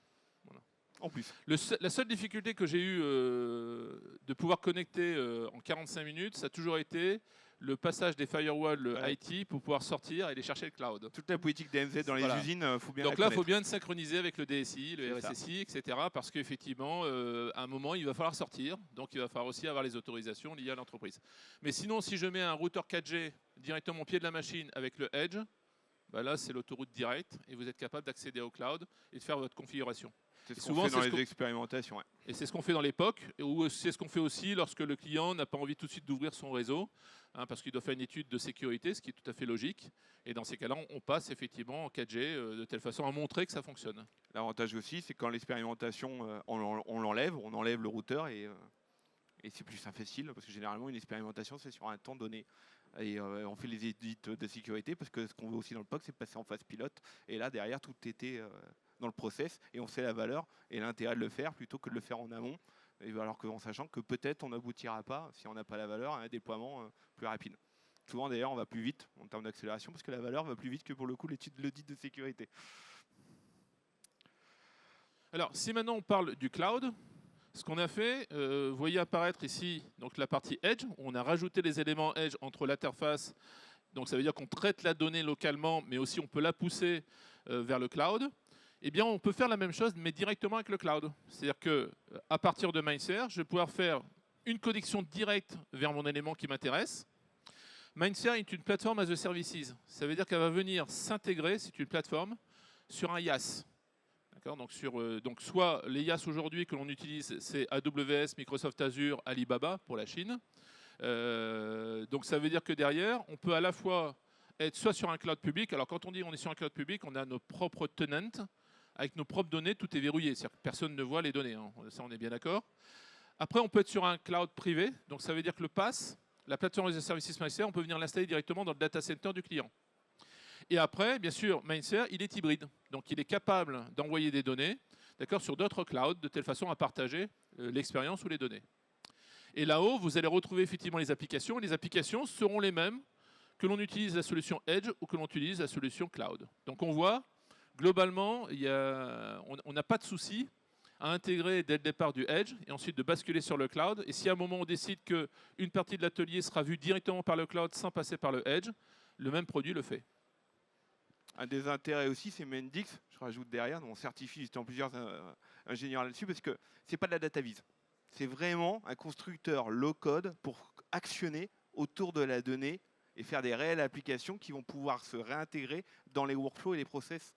Voilà. En plus. La seule difficulté que j'ai eue de pouvoir connecter en 45 minutes, ça a toujours été le passage des firewalls IT pour pouvoir sortir et aller chercher le cloud. Toute la politique DMZ dans les usines, il faut bien donc là, il faut bien synchroniser avec le DSI, le RSSI, etc. Parce qu'effectivement, à un moment, il va falloir sortir. Donc il va falloir aussi avoir les autorisations liées à l'entreprise. Mais sinon, si je mets un routeur 4G directement au pied de la machine avec le Edge, bah là, c'est l'autoroute directe et vous êtes capable d'accéder au cloud et de faire votre configuration. C'est ce qu'on fait dans les expérimentations. Ouais. Et c'est ce qu'on fait dans l'époque, ou c'est ce qu'on fait aussi lorsque le client n'a pas envie tout de suite d'ouvrir son réseau, hein, parce qu'il doit faire une étude de sécurité, ce qui est tout à fait logique. Et dans ces cas-là, on passe effectivement en 4G de telle façon à montrer que ça fonctionne. L'avantage aussi, c'est quand l'expérimentation, on l'enlève, on enlève le routeur et c'est plus facile, parce que généralement, une expérimentation, c'est sur un temps donné. Et on fait les édits de sécurité, parce que ce qu'on veut aussi dans le POC, c'est passer en phase pilote. Et là, derrière, tout était dans le process, et on sait la valeur et l'intérêt de le faire, plutôt que de le faire en amont, et alors qu'en sachant que peut-être on n'aboutira pas, si on n'a pas la valeur, à un déploiement plus rapide. Souvent, d'ailleurs, on va plus vite en termes d'accélération, parce que la valeur va plus vite que pour le coup l'audit de sécurité. Alors, si maintenant on parle du cloud, ce qu'on a fait, vous voyez apparaître ici donc la partie Edge, où on a rajouté les éléments Edge entre l'interface. Donc ça veut dire qu'on traite la donnée localement, mais aussi on peut la pousser vers le cloud. Eh bien, on peut faire la même chose, mais directement avec le cloud. C'est-à-dire qu'à partir de Mindshare, je vais pouvoir faire une connexion directe vers mon élément qui m'intéresse. Mindshare est une plateforme as a services. Ça veut dire qu'elle va venir s'intégrer, c'est une plateforme, sur un IaaS. Donc soit les IaaS aujourd'hui que l'on utilise, c'est AWS, Microsoft Azure, Alibaba pour la Chine. Donc ça veut dire que derrière, on peut à la fois être soit sur un cloud public. Alors quand on dit on est sur un cloud public, on a nos propres tenants, avec nos propres données, tout est verrouillé. C'est-à-dire que personne ne voit les données, hein. Ça on est bien d'accord. Après on peut être sur un cloud privé, donc ça veut dire que le PaaS, la plateforme as a services Mindshare, on peut venir l'installer directement dans le data center du client. Et après, bien sûr, Mindshare, il est hybride. Donc, il est capable d'envoyer des données sur d'autres clouds, de telle façon à partager l'expérience ou les données. Et là-haut, vous allez retrouver effectivement les applications. Les applications seront les mêmes que l'on utilise la solution Edge ou que l'on utilise la solution Cloud. Donc on voit, globalement, on n'a pas de souci à intégrer dès le départ du Edge et ensuite de basculer sur le Cloud. Et si à un moment on décide qu'une partie de l'atelier sera vue directement par le Cloud sans passer par le Edge, le même produit le fait. Un des intérêts aussi, c'est Mendix, je rajoute derrière, on certifie justement plusieurs ingénieurs là-dessus, parce que c'est pas de la data vise. C'est vraiment un constructeur low-code pour actionner autour de la donnée et faire des réelles applications qui vont pouvoir se réintégrer dans les workflows et les process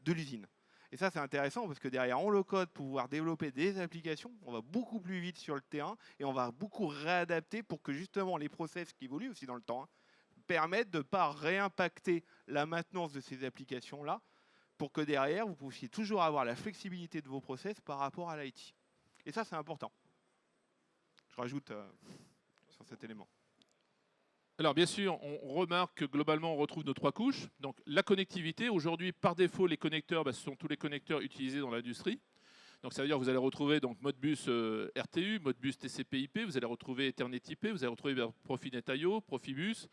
de l'usine. Et ça, c'est intéressant parce que derrière, on low-code pour pouvoir développer des applications, on va beaucoup plus vite sur le terrain et on va beaucoup réadapter pour que justement les process qui évoluent aussi dans le temps permettent de ne pas réimpacter la maintenance de ces applications-là pour que derrière, vous puissiez toujours avoir la flexibilité de vos process par rapport à l'IT. Et ça, c'est important. Je rajoute sur cet élément. Alors bien sûr, on remarque que globalement on retrouve nos 3 couches. Donc la connectivité, aujourd'hui par défaut les connecteurs, ce sont tous les connecteurs utilisés dans l'industrie. Donc ça veut dire que vous allez retrouver donc Modbus RTU, Modbus TCP/IP, vous allez retrouver Ethernet IP, vous allez retrouver Profinet IO, Profibus,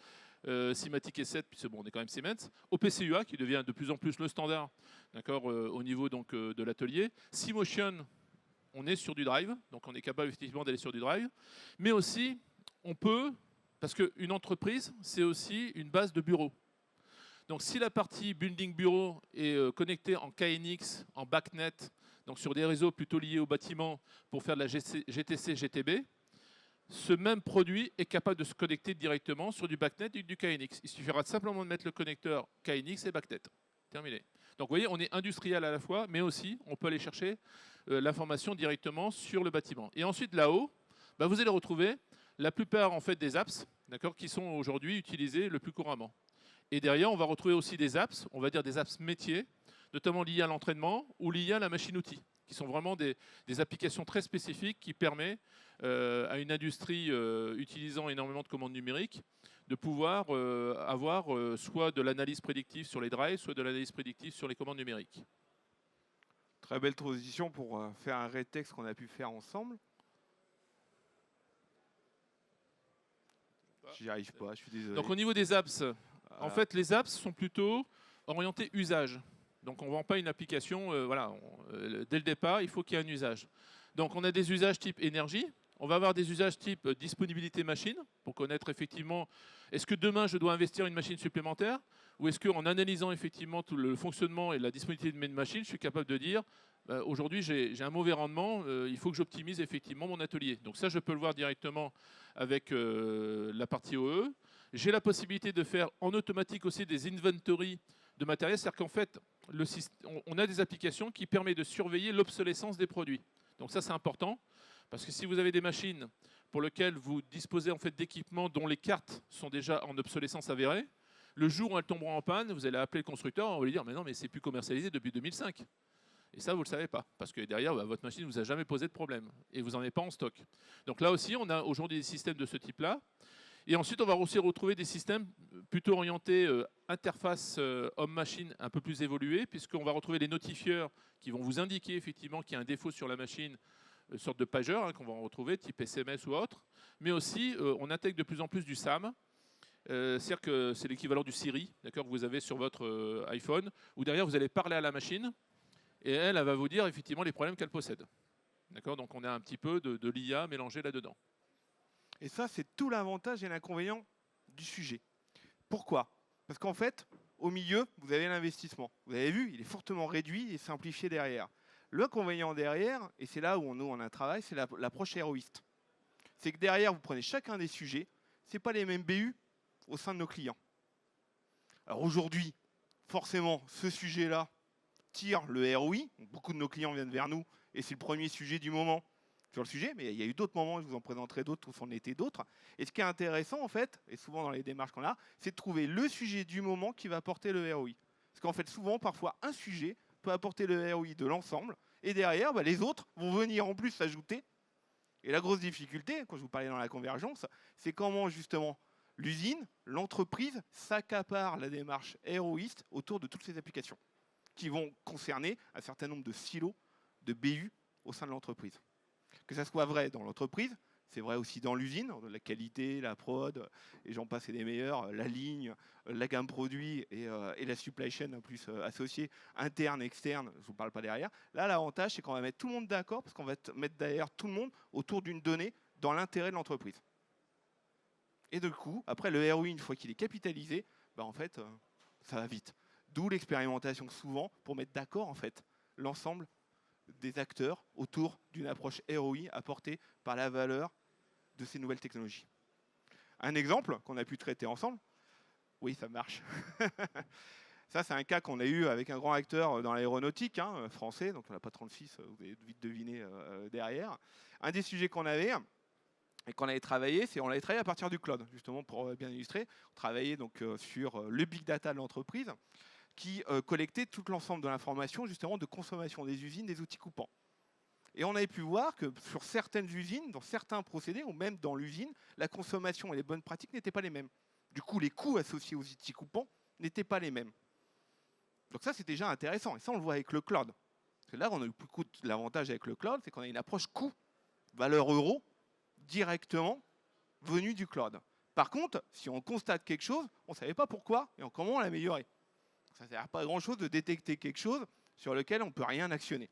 Simatic E7, puisque bon, on est quand même Siemens, OPC-UA qui devient de plus en plus le standard, d'accord, au niveau donc, de l'atelier. Simotion, on est sur du drive, donc on est capable effectivement d'aller sur du drive, mais aussi on peut, parce qu'une entreprise, c'est aussi une base de bureau. Donc si la partie building bureau est connectée en KNX, en BACnet, donc sur des réseaux plutôt liés au bâtiment pour faire de la GTC, GTB, ce même produit est capable de se connecter directement sur du BACnet et du KNX. Il suffira simplement de mettre le connecteur KNX et BACnet. Terminé. Donc vous voyez, on est industriel à la fois, mais aussi on peut aller chercher l'information directement sur le bâtiment. Et ensuite là-haut, vous allez retrouver la plupart en fait, des apps qui sont aujourd'hui utilisés le plus couramment. Et derrière, on va retrouver aussi des apps, on va dire des apps métiers, notamment liées à l'entraînement ou liées à la machine-outil, qui sont vraiment des applications très spécifiques qui permettent à une industrie utilisant énormément de commandes numériques de pouvoir avoir soit de l'analyse prédictive sur les drives, soit de l'analyse prédictive sur les commandes numériques. Très belle transition pour faire un rétexte qu'on a pu faire ensemble. J'y arrive pas, je suis désolé. Donc au niveau des apps, en fait les apps sont plutôt orientées usage. Donc on ne vend pas une application, dès le départ, il faut qu'il y ait un usage. Donc on a des usages type énergie, on va avoir des usages type disponibilité machine, pour connaître effectivement, est-ce que demain je dois investir une machine supplémentaire, ou est-ce qu'en analysant effectivement tout le fonctionnement et la disponibilité de mes machines, je suis capable de dire, aujourd'hui j'ai un mauvais rendement, il faut que j'optimise effectivement mon atelier. Donc ça je peux le voir directement avec la partie OE. J'ai la possibilité de faire en automatique aussi des inventories de matériel, c'est-à-dire qu'en fait, on a des applications qui permettent de surveiller l'obsolescence des produits. Donc ça, c'est important, parce que si vous avez des machines pour lesquelles vous disposez en fait d'équipements dont les cartes sont déjà en obsolescence avérée, le jour où elles tomberont en panne, vous allez appeler le constructeur, on va lui dire « mais non, mais c'est plus commercialisé depuis 2005 ». Et ça, vous ne le savez pas, parce que derrière, votre machine ne vous a jamais posé de problème, et vous n'en avez pas en stock. Donc là aussi, on a aujourd'hui des systèmes de ce type-là. Et ensuite, on va aussi retrouver des systèmes plutôt orientés interface homme-machine un peu plus évolués, puisqu'on va retrouver des notifieurs qui vont vous indiquer effectivement qu'il y a un défaut sur la machine, une sorte de pager qu'on va retrouver, type SMS ou autre. Mais aussi, on intègre de plus en plus du SAM, c'est-à-dire que c'est l'équivalent du Siri, que vous avez sur votre iPhone, où derrière, vous allez parler à la machine, et elle va vous dire effectivement les problèmes qu'elle possède. Donc on a un petit peu de l'IA mélangé là-dedans. Et ça, c'est tout l'avantage et l'inconvénient du sujet. Pourquoi? Parce qu'en fait, au milieu, vous avez l'investissement. Vous avez vu, il est fortement réduit et simplifié derrière. L'inconvénient derrière, et c'est là où nous on a un travail, c'est l'approche héroïste. C'est que derrière, vous prenez chacun des sujets, ce n'est pas les mêmes BU au sein de nos clients. Alors aujourd'hui, forcément, ce sujet-là tire le ROI. Beaucoup de nos clients viennent vers nous et c'est le premier sujet du moment sur le sujet, mais il y a eu d'autres moments, je vous en présenterai d'autres où c'en était d'autres. Et ce qui est intéressant, en fait, et souvent dans les démarches qu'on a, c'est de trouver le sujet du moment qui va apporter le ROI. Parce qu'en fait, souvent, parfois, un sujet peut apporter le ROI de l'ensemble, et derrière, les autres vont venir en plus s'ajouter. Et la grosse difficulté, quand je vous parlais dans la convergence, c'est comment, justement, l'usine, l'entreprise s'accapare la démarche héroïste autour de toutes ces applications qui vont concerner un certain nombre de silos, de BU au sein de l'entreprise. Que ça soit vrai dans l'entreprise, c'est vrai aussi dans l'usine, la qualité, la prod, et j'en passe et des meilleurs, la ligne, la gamme produit et la supply chain en plus associée, interne, externe, je ne vous parle pas derrière. Là, l'avantage, c'est qu'on va mettre tout le monde d'accord, parce qu'on va mettre derrière tout le monde autour d'une donnée dans l'intérêt de l'entreprise. Et du coup, après le ROI, une fois qu'il est capitalisé, bah en fait, ça va vite. D'où l'expérimentation souvent pour mettre d'accord en fait l'ensemble des acteurs autour d'une approche ROI apportée par la valeur de ces nouvelles technologies. Un exemple qu'on a pu traiter ensemble, oui, ça marche. Ça, c'est un cas qu'on a eu avec un grand acteur dans l'aéronautique, français, donc on n'a pas 36, vous avez vite deviné derrière. Un des sujets qu'on avait et qu'on avait travaillé, c'est on l'avait travaillé à partir du cloud, justement pour bien illustrer. On travaillait donc sur le big data de l'entreprise qui collectait tout l'ensemble de l'information justement de consommation des usines, des outils coupants. Et on avait pu voir que sur certaines usines, dans certains procédés, ou même dans l'usine, la consommation et les bonnes pratiques n'étaient pas les mêmes. Du coup, les coûts associés aux outils coupants n'étaient pas les mêmes. Donc ça, c'est déjà intéressant. Et ça, on le voit avec le cloud. Parce que là, on a eu beaucoup l'avantage avec le cloud, c'est qu'on a une approche coût, valeur euro, directement venue du cloud. Par contre, si on constate quelque chose, on ne savait pas pourquoi et comment on l'améliorer. Ça ne sert pas à grand-chose de détecter quelque chose sur lequel on ne peut rien actionner.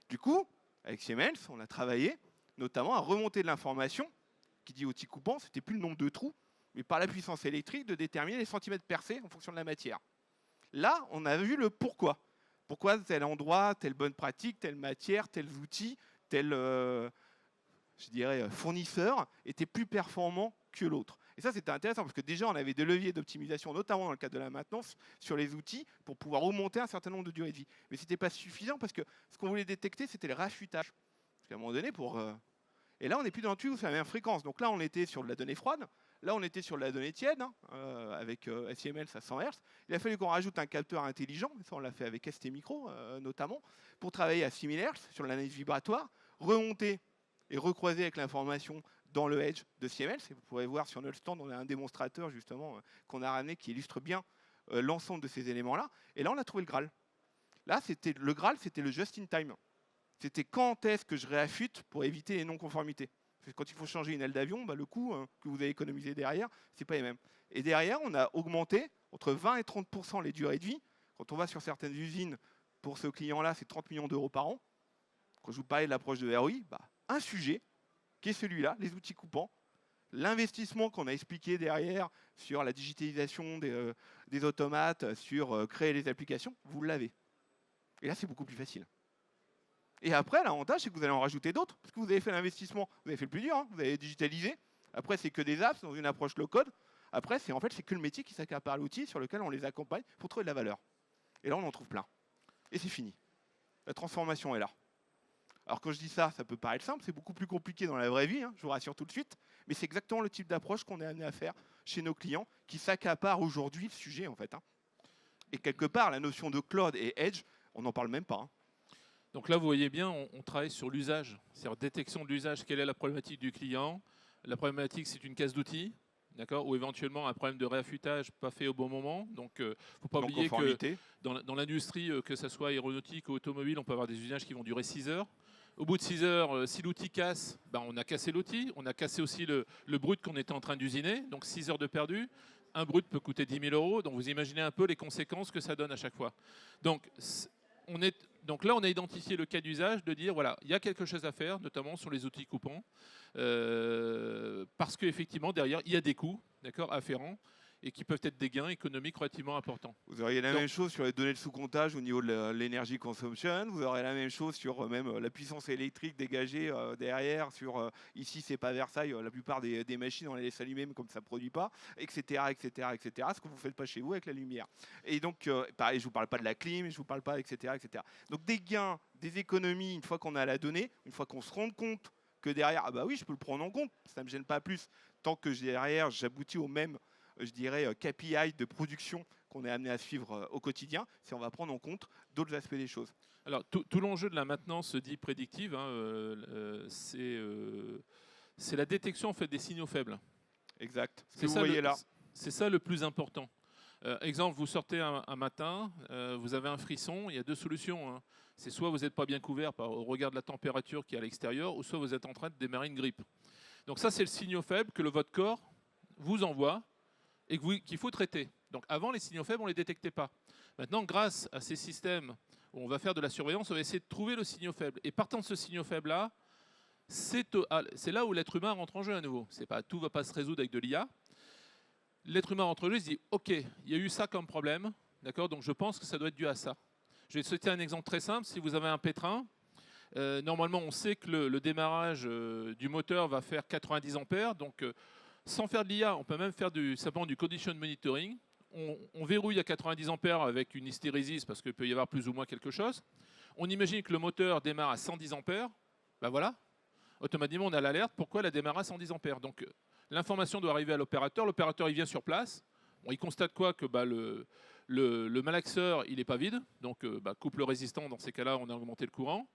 Du coup, avec Siemens, on a travaillé notamment à remonter de l'information, qui dit outil coupant, c'était plus le nombre de trous, mais par la puissance électrique de déterminer les centimètres percés en fonction de la matière. Là, on a vu le pourquoi. Pourquoi tel endroit, telle bonne pratique, telle matière, tels outils, tel fournisseur était plus performant que l'autre. Et ça, c'était intéressant parce que déjà, on avait des leviers d'optimisation, notamment dans le cadre de la maintenance, sur les outils pour pouvoir augmenter un certain nombre de durées de vie. Mais ce n'était pas suffisant parce que ce qu'on voulait détecter, c'était le raffûtage. Parce qu'à un moment donné, et là, on n'est plus dans le tuyau sur la même fréquence. Donc là, on était sur de la donnée froide. Là, on était sur de la donnée tiède, avec SIML à 100 Hz. Il a fallu qu'on rajoute un capteur intelligent, ça on l'a fait avec ST Micro notamment, pour travailler à 6000 Hz sur l'analyse vibratoire, remonter et recroiser avec l'information dans le edge de Siemens. Et vous pourrez voir sur notre stand, on a un démonstrateur justement qu'on a ramené qui illustre bien l'ensemble de ces éléments-là. Et là, on a trouvé le Graal. Là, le Graal, c'était le just-in-time. C'était quand est-ce que je réaffûte pour éviter les non-conformités. Parce que quand il faut changer une aile d'avion, le coût que vous avez économisé derrière, c'est pas les mêmes. Et derrière, on a augmenté entre 20 et 30% les durées de vie. Quand on va sur certaines usines, pour ce client-là, c'est 30 millions d'euros par an. Quand je vous parlais de l'approche de ROI, un sujet qui est celui-là, les outils coupants, l'investissement qu'on a expliqué derrière sur la digitalisation des automates, sur créer les applications, vous l'avez. Et là, c'est beaucoup plus facile. Et après, l'avantage, c'est que vous allez en rajouter d'autres, parce que vous avez fait l'investissement, vous avez fait le plus dur, vous avez digitalisé. Après, c'est que des apps dans une approche low-code. Après, c'est que le métier qui s'accapare l'outil sur lequel on les accompagne pour trouver de la valeur. Et là, on en trouve plein. Et c'est fini. La transformation est là. Alors quand je dis ça, ça peut paraître simple, c'est beaucoup plus compliqué dans la vraie vie, je vous rassure tout de suite, mais c'est exactement le type d'approche qu'on est amené à faire chez nos clients qui s'accaparent aujourd'hui le sujet en fait. Et quelque part, la notion de cloud et edge, on n'en parle même pas. Donc là, vous voyez bien, on travaille sur l'usage, c'est-à-dire détection de l'usage. Quelle est la problématique du client? La problématique, c'est une casse d'outils, d'accord, ou éventuellement un problème de réaffûtage pas fait au bon moment. Donc, il ne faut pas oublier que dans l'industrie, que ce soit aéronautique ou automobile, on peut avoir des usages qui vont durer 6 heures. Au bout de 6 heures, si l'outil casse, on a cassé l'outil, on a cassé aussi le brut qu'on était en train d'usiner, donc 6 heures de perdu. Un brut peut coûter 10 000 euros, donc vous imaginez un peu les conséquences que ça donne à chaque fois. Donc là, on a identifié le cas d'usage de dire, voilà, il y a quelque chose à faire, notamment sur les outils coupants, parce qu'effectivement, derrière, il y a des coûts, d'accord, afférents, et qui peuvent être des gains économiques relativement importants. Vous auriez la même chose sur les données de sous-comptage au niveau de l'énergie consumption, vous aurez la même chose sur même la puissance électrique dégagée derrière, sur ici c'est pas Versailles, la plupart des machines on les laisse allumer mais comme ça ne produit pas, etc., etc., etc., ce que vous ne faites pas chez vous avec la lumière. Et donc, pareil, je ne vous parle pas de la clim, je ne vous parle pas, etc., etc. Donc des gains, des économies, une fois qu'on a la donnée, une fois qu'on se rend compte que derrière, ah bah oui, je peux le prendre en compte, ça ne me gêne pas plus, tant que derrière j'aboutis au même KPI de production qu'on est amené à suivre au quotidien, si on va prendre en compte d'autres aspects des choses. Alors, tout l'enjeu de la maintenance dit prédictive, c'est la détection en fait, des signaux faibles. Exact. C'est ça, vous voyez là. C'est ça le plus important. Exemple, vous sortez un matin, vous avez un frisson, il y a deux solutions. C'est soit vous n'êtes pas bien couvert au regard de la température qui est à l'extérieur, ou soit vous êtes en train de démarrer une grippe. Donc ça, c'est le signal faible que votre corps vous envoie et qu'il faut traiter. Donc avant, les signaux faibles, on ne les détectait pas. Maintenant, grâce à ces systèmes où on va faire de la surveillance, on va essayer de trouver le signal faible. Et partant de ce signal faible-là, c'est là où l'être humain rentre en jeu à nouveau. Tout ne va pas se résoudre avec de l'IA. L'être humain rentre en jeu, il se dit « Ok, il y a eu ça comme problème, d'accord, donc je pense que ça doit être dû à ça. » Je vais te citer un exemple très simple. Si vous avez un pétrin, normalement, on sait que le démarrage du moteur va faire 90 ampères. Donc, sans faire de l'IA, on peut même faire simplement du condition monitoring. On verrouille à 90 ampères avec une hystérésis parce qu'il peut y avoir plus ou moins quelque chose. On imagine que le moteur démarre à 110 ampères. Ben voilà, automatiquement, on a l'alerte. Pourquoi elle démarre à 110 ampères? Donc, l'information doit arriver à l'opérateur. L'opérateur, il vient sur place. Bon, il constate quoi? Que le malaxeur, il n'est pas vide. Donc, couple résistant, dans ces cas-là, on a augmenté le courant.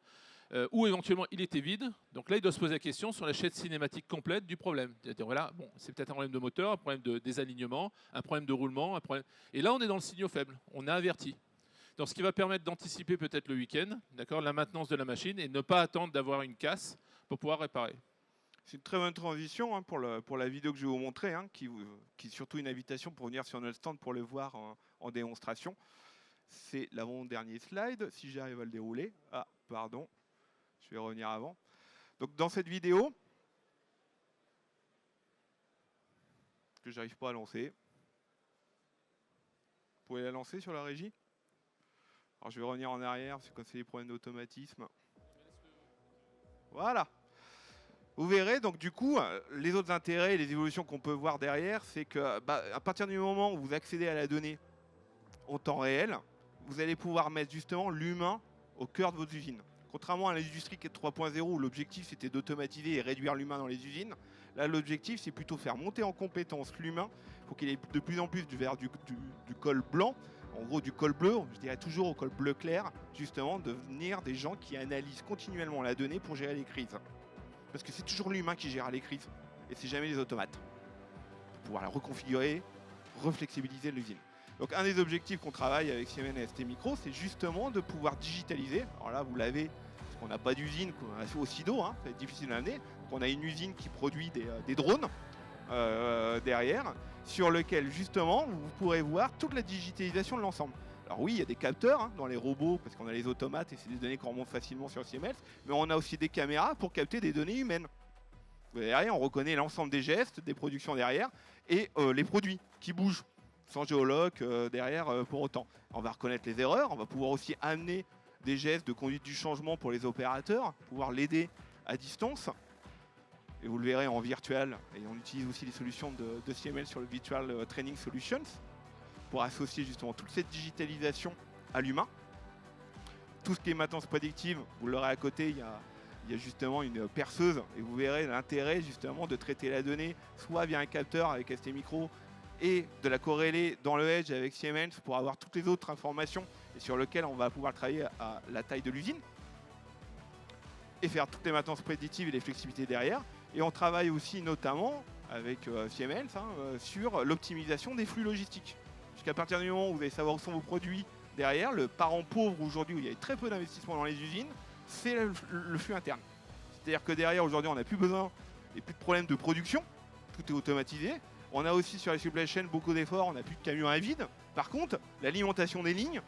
Ou éventuellement, il était vide. Donc là, il doit se poser la question sur la chaîne cinématique complète du problème. C'est-à-dire, voilà, bon, c'est peut-être un problème de moteur, un problème de désalignement, un problème de roulement. Et là, on est dans le signal faible. On a averti. Donc, ce qui va permettre d'anticiper peut-être le week-end, d'accord, la maintenance de la machine et ne pas attendre d'avoir une casse pour pouvoir réparer. C'est une très bonne transition pour la vidéo que je vais vous montrer, qui est surtout une invitation pour venir sur notre stand pour le voir en démonstration. C'est l'avant-dernier slide, si j'arrive à le dérouler. Ah, pardon, je vais revenir avant. Donc dans cette vidéo, que j'arrive pas à lancer, vous pouvez la lancer sur la régie? Alors je vais revenir en arrière, parce que c'est des problèmes d'automatisme. Voilà. Vous verrez, donc du coup, les autres intérêts et les évolutions qu'on peut voir derrière, c'est que à partir du moment où vous accédez à la donnée en temps réel, vous allez pouvoir mettre justement l'humain au cœur de votre usine. Contrairement à l'industrie 3.0 où l'objectif c'était d'automatiser et réduire l'humain dans les usines, là l'objectif c'est plutôt faire monter en compétence l'humain pour qu'il ait de plus en plus du col blanc, en gros du col bleu, je dirais toujours au col bleu clair, justement devenir des gens qui analysent continuellement la donnée pour gérer les crises. Parce que c'est toujours l'humain qui gère les crises, et c'est jamais les automates. Pour pouvoir la reconfigurer, reflexibiliser l'usine. Donc un des objectifs qu'on travaille avec Siemens et ST Micro, c'est justement de pouvoir digitaliser. Alors là, vous l'avez, parce qu'on n'a pas d'usine, qu'on a aussi d'eau, ça va être difficile à l'amener. Donc on a une usine qui produit des drones derrière, sur lequel justement vous pourrez voir toute la digitalisation de l'ensemble. Alors oui, il y a des capteurs dans les robots, parce qu'on a les automates et c'est des données qu'on remonte facilement sur Siemens, mais on a aussi des caméras pour capter des données humaines. Derrière, on reconnaît l'ensemble des gestes, des productions derrière, et les produits qui bougent, sans géologue derrière pour autant. On va reconnaître les erreurs, on va pouvoir aussi amener des gestes de conduite du changement pour les opérateurs, pouvoir l'aider à distance. Et vous le verrez en virtuel, et on utilise aussi les solutions de Siemens sur le Virtual Training Solutions, pour associer justement toute cette digitalisation à l'humain. Tout ce qui est maintenance prédictive, vous l'aurez à côté, il y a justement une perceuse et vous verrez l'intérêt justement de traiter la donnée soit via un capteur avec ST Micro et de la corréler dans le Edge avec Siemens pour avoir toutes les autres informations et sur lesquelles on va pouvoir travailler à la taille de l'usine et faire toutes les maintenances prédictives et les flexibilités derrière. Et on travaille aussi notamment avec Siemens sur l'optimisation des flux logistiques. Puisqu'à partir du moment où vous allez savoir où sont vos produits derrière, le parent pauvre aujourd'hui où il y a très peu d'investissement dans les usines, c'est le flux interne. C'est-à-dire que derrière aujourd'hui on n'a plus besoin et plus de problèmes de production, tout est automatisé. On a aussi sur les supply chain beaucoup d'efforts, on n'a plus de camions à vide. Par contre, l'alimentation des lignes,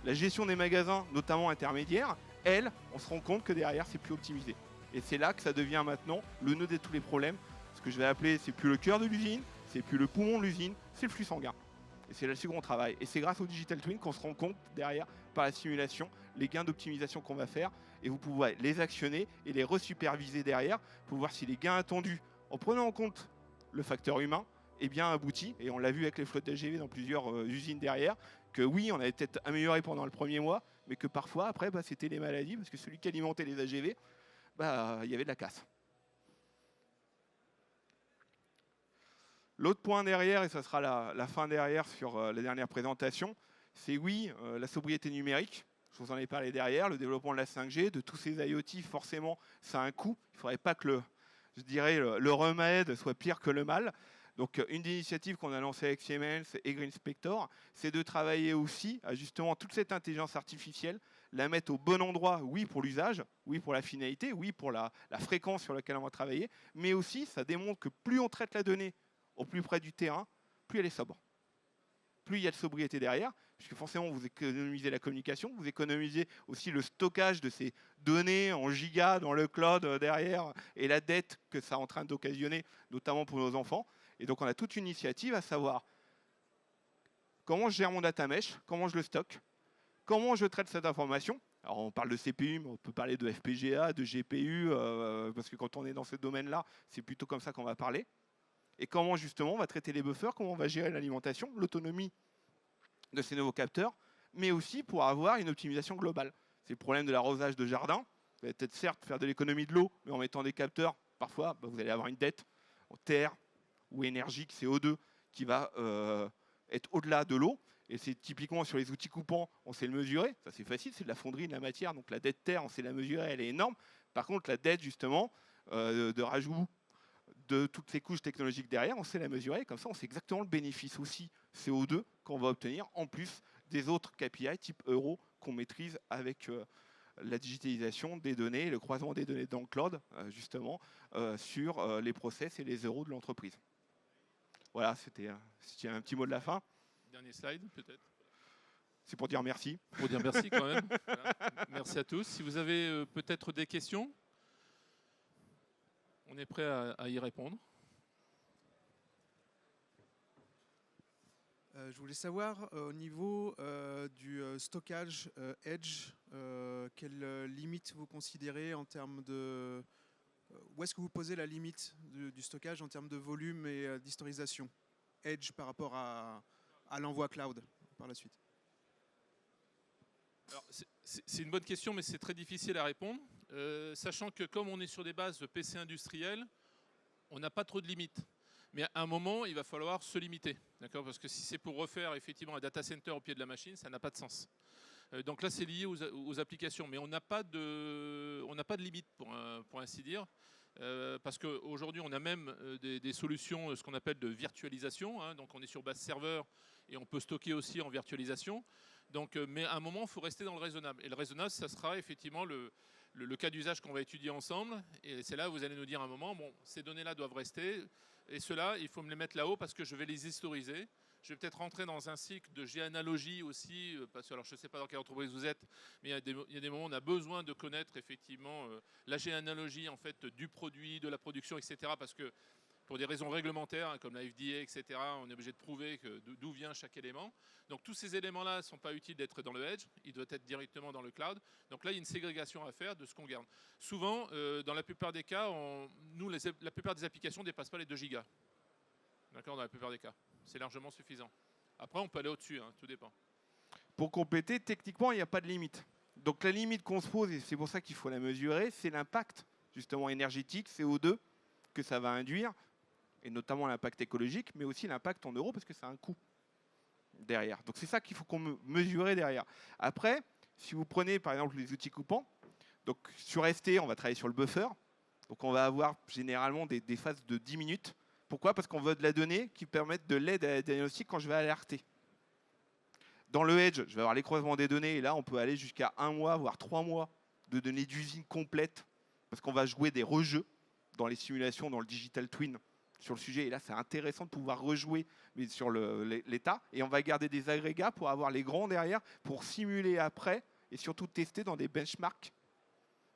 la gestion des magasins, notamment intermédiaires, elle, on se rend compte que derrière c'est plus optimisé. Et c'est là que ça devient maintenant le nœud de tous les problèmes. Ce que je vais appeler, c'est plus le cœur de l'usine, c'est plus le poumon de l'usine, c'est le flux sanguin. Et c'est là-dessus qu'on travaille. Et c'est grâce au Digital Twin qu'on se rend compte derrière, par la simulation, les gains d'optimisation qu'on va faire. Et vous pouvez les actionner et les resuperviser derrière pour voir si les gains attendus, en prenant en compte le facteur humain, est bien abouti. Et on l'a vu avec les flottes LGV dans plusieurs usines derrière, que oui, on avait peut-être amélioré pendant le premier mois, mais que parfois, après, c'était les maladies, parce que celui qui alimentait les AGV, il y avait de la casse. L'autre point derrière, et ça sera la fin derrière sur la dernière présentation, c'est oui, la sobriété numérique. Je vous en ai parlé derrière, le développement de la 5G, de tous ces IoT, forcément, ça a un coût. Il ne faudrait pas que le remède soit pire que le mal. Donc, une des initiatives qu'on a lancées avec Siemens et Green Spector, c'est de travailler aussi à justement toute cette intelligence artificielle, la mettre au bon endroit, oui pour l'usage, oui pour la finalité, oui pour la fréquence sur laquelle on va travailler, mais aussi ça démontre que plus on traite la donnée au plus près du terrain, plus elle est sobre. Plus il y a de sobriété derrière, puisque forcément vous économisez la communication, vous économisez aussi le stockage de ces données en gigas dans le cloud derrière, et la dette que ça est en train d'occasionner, notamment pour nos enfants. Et donc on a toute une initiative à savoir comment je gère mon data mesh, comment je le stocke, comment je traite cette information. Alors on parle de CPU, mais on peut parler de FPGA, de GPU, parce que quand on est dans ce domaine-là, c'est plutôt comme ça qu'on va parler. Et comment justement on va traiter les buffers, comment on va gérer l'alimentation, l'autonomie de ces nouveaux capteurs, mais aussi pour avoir une optimisation globale. C'est le problème de l'arrosage de jardin. Vous allez peut-être certes faire de l'économie de l'eau, mais en mettant des capteurs, parfois vous allez avoir une dette en terre ou énergique, CO2, qui va être au-delà de l'eau. Et c'est typiquement sur les outils coupants, on sait le mesurer. Ça c'est facile, c'est de la fonderie, de la matière. Donc la dette terre, on sait la mesurer, elle est énorme. Par contre, la dette justement de rajout de toutes ces couches technologiques derrière, on sait la mesurer, comme ça on sait exactement le bénéfice aussi CO2 qu'on va obtenir, en plus des autres KPI type euro qu'on maîtrise avec la digitalisation des données, le croisement des données dans le cloud, justement, sur les process et les euros de l'entreprise. Voilà, c'était un petit mot de la fin. Dernier slide, peut-être. C'est pour dire merci. Pour dire merci quand même. Voilà. Merci à tous. Si vous avez peut-être des questions, on est prêt à y répondre. Je voulais savoir au niveau du stockage Edge, quelle limite vous considérez en termes de... où est-ce que vous posez la limite du stockage en termes de volume et d'historisation Edge par rapport à l'envoi cloud par la suite? Alors, c'est une bonne question, mais c'est très difficile à répondre. Sachant que comme on est sur des bases de PC industriels, on n'a pas trop de limites. Mais à un moment, il va falloir se limiter. Parce que si c'est pour refaire effectivement un data center au pied de la machine, ça n'a pas de sens. Donc là, c'est lié aux applications. Mais on n'a pas de limite, pour ainsi dire. Parce qu'aujourd'hui, on a même des solutions, ce qu'on appelle de virtualisation. Donc on est sur base serveur et on peut stocker aussi en virtualisation. Donc, mais à un moment, il faut rester dans le raisonnable. Et le raisonnable, ça sera effectivement le cas d'usage qu'on va étudier ensemble. Et c'est là où vous allez nous dire à un moment, bon, ces données-là doivent rester. Et ceux-là, il faut me les mettre là-haut parce que je vais les historiser. Je vais peut-être rentrer dans un cycle de géanalogie aussi, parce que alors, je ne sais pas dans quelle entreprise vous êtes, mais il y a des moments où on a besoin de connaître effectivement la géanalogie en fait, du produit, de la production, etc. Parce que pour des raisons réglementaires, comme la FDA, etc., on est obligé de prouver d'où vient chaque élément. Donc tous ces éléments-là ne sont pas utiles d'être dans le edge, ils doivent être directement dans le cloud. Donc là, il y a une ségrégation à faire de ce qu'on garde. Souvent, dans la plupart des cas, la plupart des applications ne dépassent pas les 2 gigas. D'accord, dans la plupart des cas. C'est largement suffisant. Après, on peut aller au-dessus, tout dépend. Pour compléter, techniquement, il n'y a pas de limite. Donc la limite qu'on se pose, et c'est pour ça qu'il faut la mesurer, c'est l'impact justement énergétique, CO2, que ça va induire, et notamment l'impact écologique, mais aussi l'impact en euros, parce que c'est un coût derrière. Donc c'est ça qu'il faut qu'on mesurer derrière. Après, si vous prenez par exemple les outils coupants, donc sur ST, on va travailler sur le buffer, donc on va avoir généralement des phases de 10 minutes. Pourquoi? Parce qu'on veut de la donnée qui permette de l'aide à la diagnostic quand je vais alerter. Dans le Edge, je vais avoir les croisements des données, et là on peut aller jusqu'à 1 mois, voire 3 mois de données d'usine complète, parce qu'on va jouer des rejeux dans les simulations, dans le digital twin, sur le sujet. Et là, c'est intéressant de pouvoir rejouer mais sur l'état. Et on va garder des agrégats pour avoir les grands derrière, pour simuler après, et surtout tester dans des benchmarks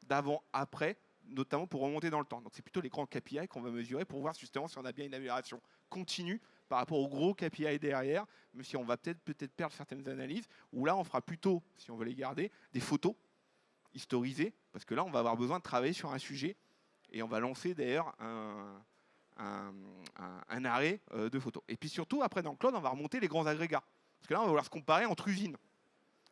d'avant-après, notamment pour remonter dans le temps. Donc c'est plutôt les grands KPI qu'on va mesurer pour voir justement si on a bien une amélioration continue par rapport aux gros KPI derrière, même si on va peut-être perdre certaines analyses, où là on fera plutôt, si on veut les garder, des photos historisées, parce que là on va avoir besoin de travailler sur un sujet, et on va lancer d'ailleurs un arrêt de photos. Et puis surtout, après dans le cloud, on va remonter les grands agrégats. Parce que là, on va vouloir se comparer entre usines.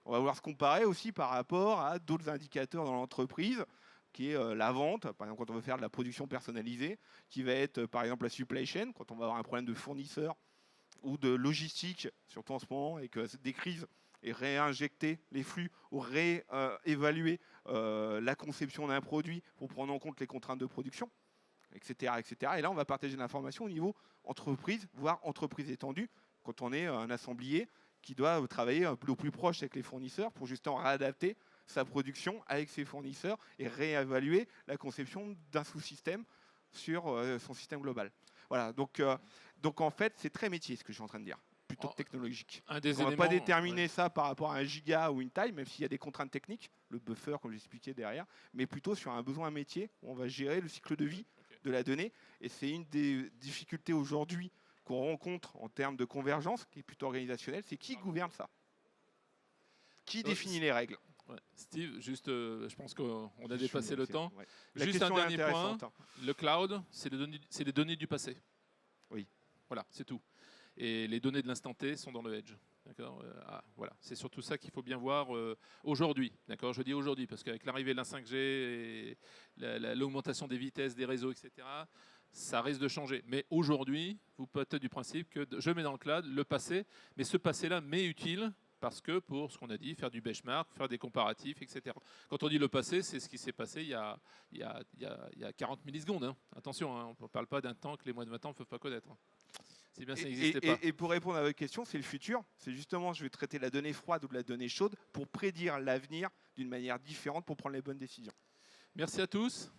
On va vouloir se comparer aussi par rapport à d'autres indicateurs dans l'entreprise, qui est la vente, par exemple quand on veut faire de la production personnalisée, qui va être par exemple la supply chain, quand on va avoir un problème de fournisseur ou de logistique, surtout en ce moment, et que des crises, et réinjecter les flux ou réévaluer la conception d'un produit pour prendre en compte les contraintes de production, etc., etc. Et là, on va partager l'information au niveau entreprise, voire entreprise étendue, quand on est un assemblier qui doit travailler au plus proche avec les fournisseurs pour justement réadapter sa production avec ses fournisseurs et réévaluer la conception d'un sous-système sur son système global. Voilà, donc en fait, c'est très métier ce que je suis en train de dire, plutôt que technologique. Un des On ne va éléments, pas déterminer ça par rapport à un giga ou une taille, même s'il y a des contraintes techniques, le buffer, comme j'expliquais derrière, mais plutôt sur un besoin métier où on va gérer le cycle de vie de la donnée. Et c'est une des difficultés aujourd'hui qu'on rencontre en termes de convergence, qui est plutôt organisationnelle, c'est qui gouverne ça? Qui définit les règles? Ouais. Steve, juste, je pense qu'on a Je dépassé suis- le c'est- temps. ouais. La Juste un question est dernier point. intéressante, hein. Le cloud, c'est les données du passé. Oui. Voilà, c'est tout. Et les données de l'instant T sont dans le edge. D'accord. Voilà, c'est surtout ça qu'il faut bien voir aujourd'hui. D'accord. Je dis aujourd'hui parce qu'avec l'arrivée de la 5G et l'augmentation des vitesses des réseaux, etc., ça risque de changer. Mais aujourd'hui, vous partez du principe que je mets dans le cloud le passé, mais ce passé-là m'est utile parce que pour ce qu'on a dit, faire du benchmark, faire des comparatifs, etc. Quand on dit le passé, c'est ce qui s'est passé il y a 40 millisecondes. Hein. Attention, hein, on ne parle pas d'un temps que les moins de 20 ans ne peuvent pas connaître. Si bien ça n'existait pas. Et pour répondre à votre question, c'est le futur. C'est justement, je vais traiter la donnée froide ou de la donnée chaude pour prédire l'avenir d'une manière différente pour prendre les bonnes décisions. Merci à tous.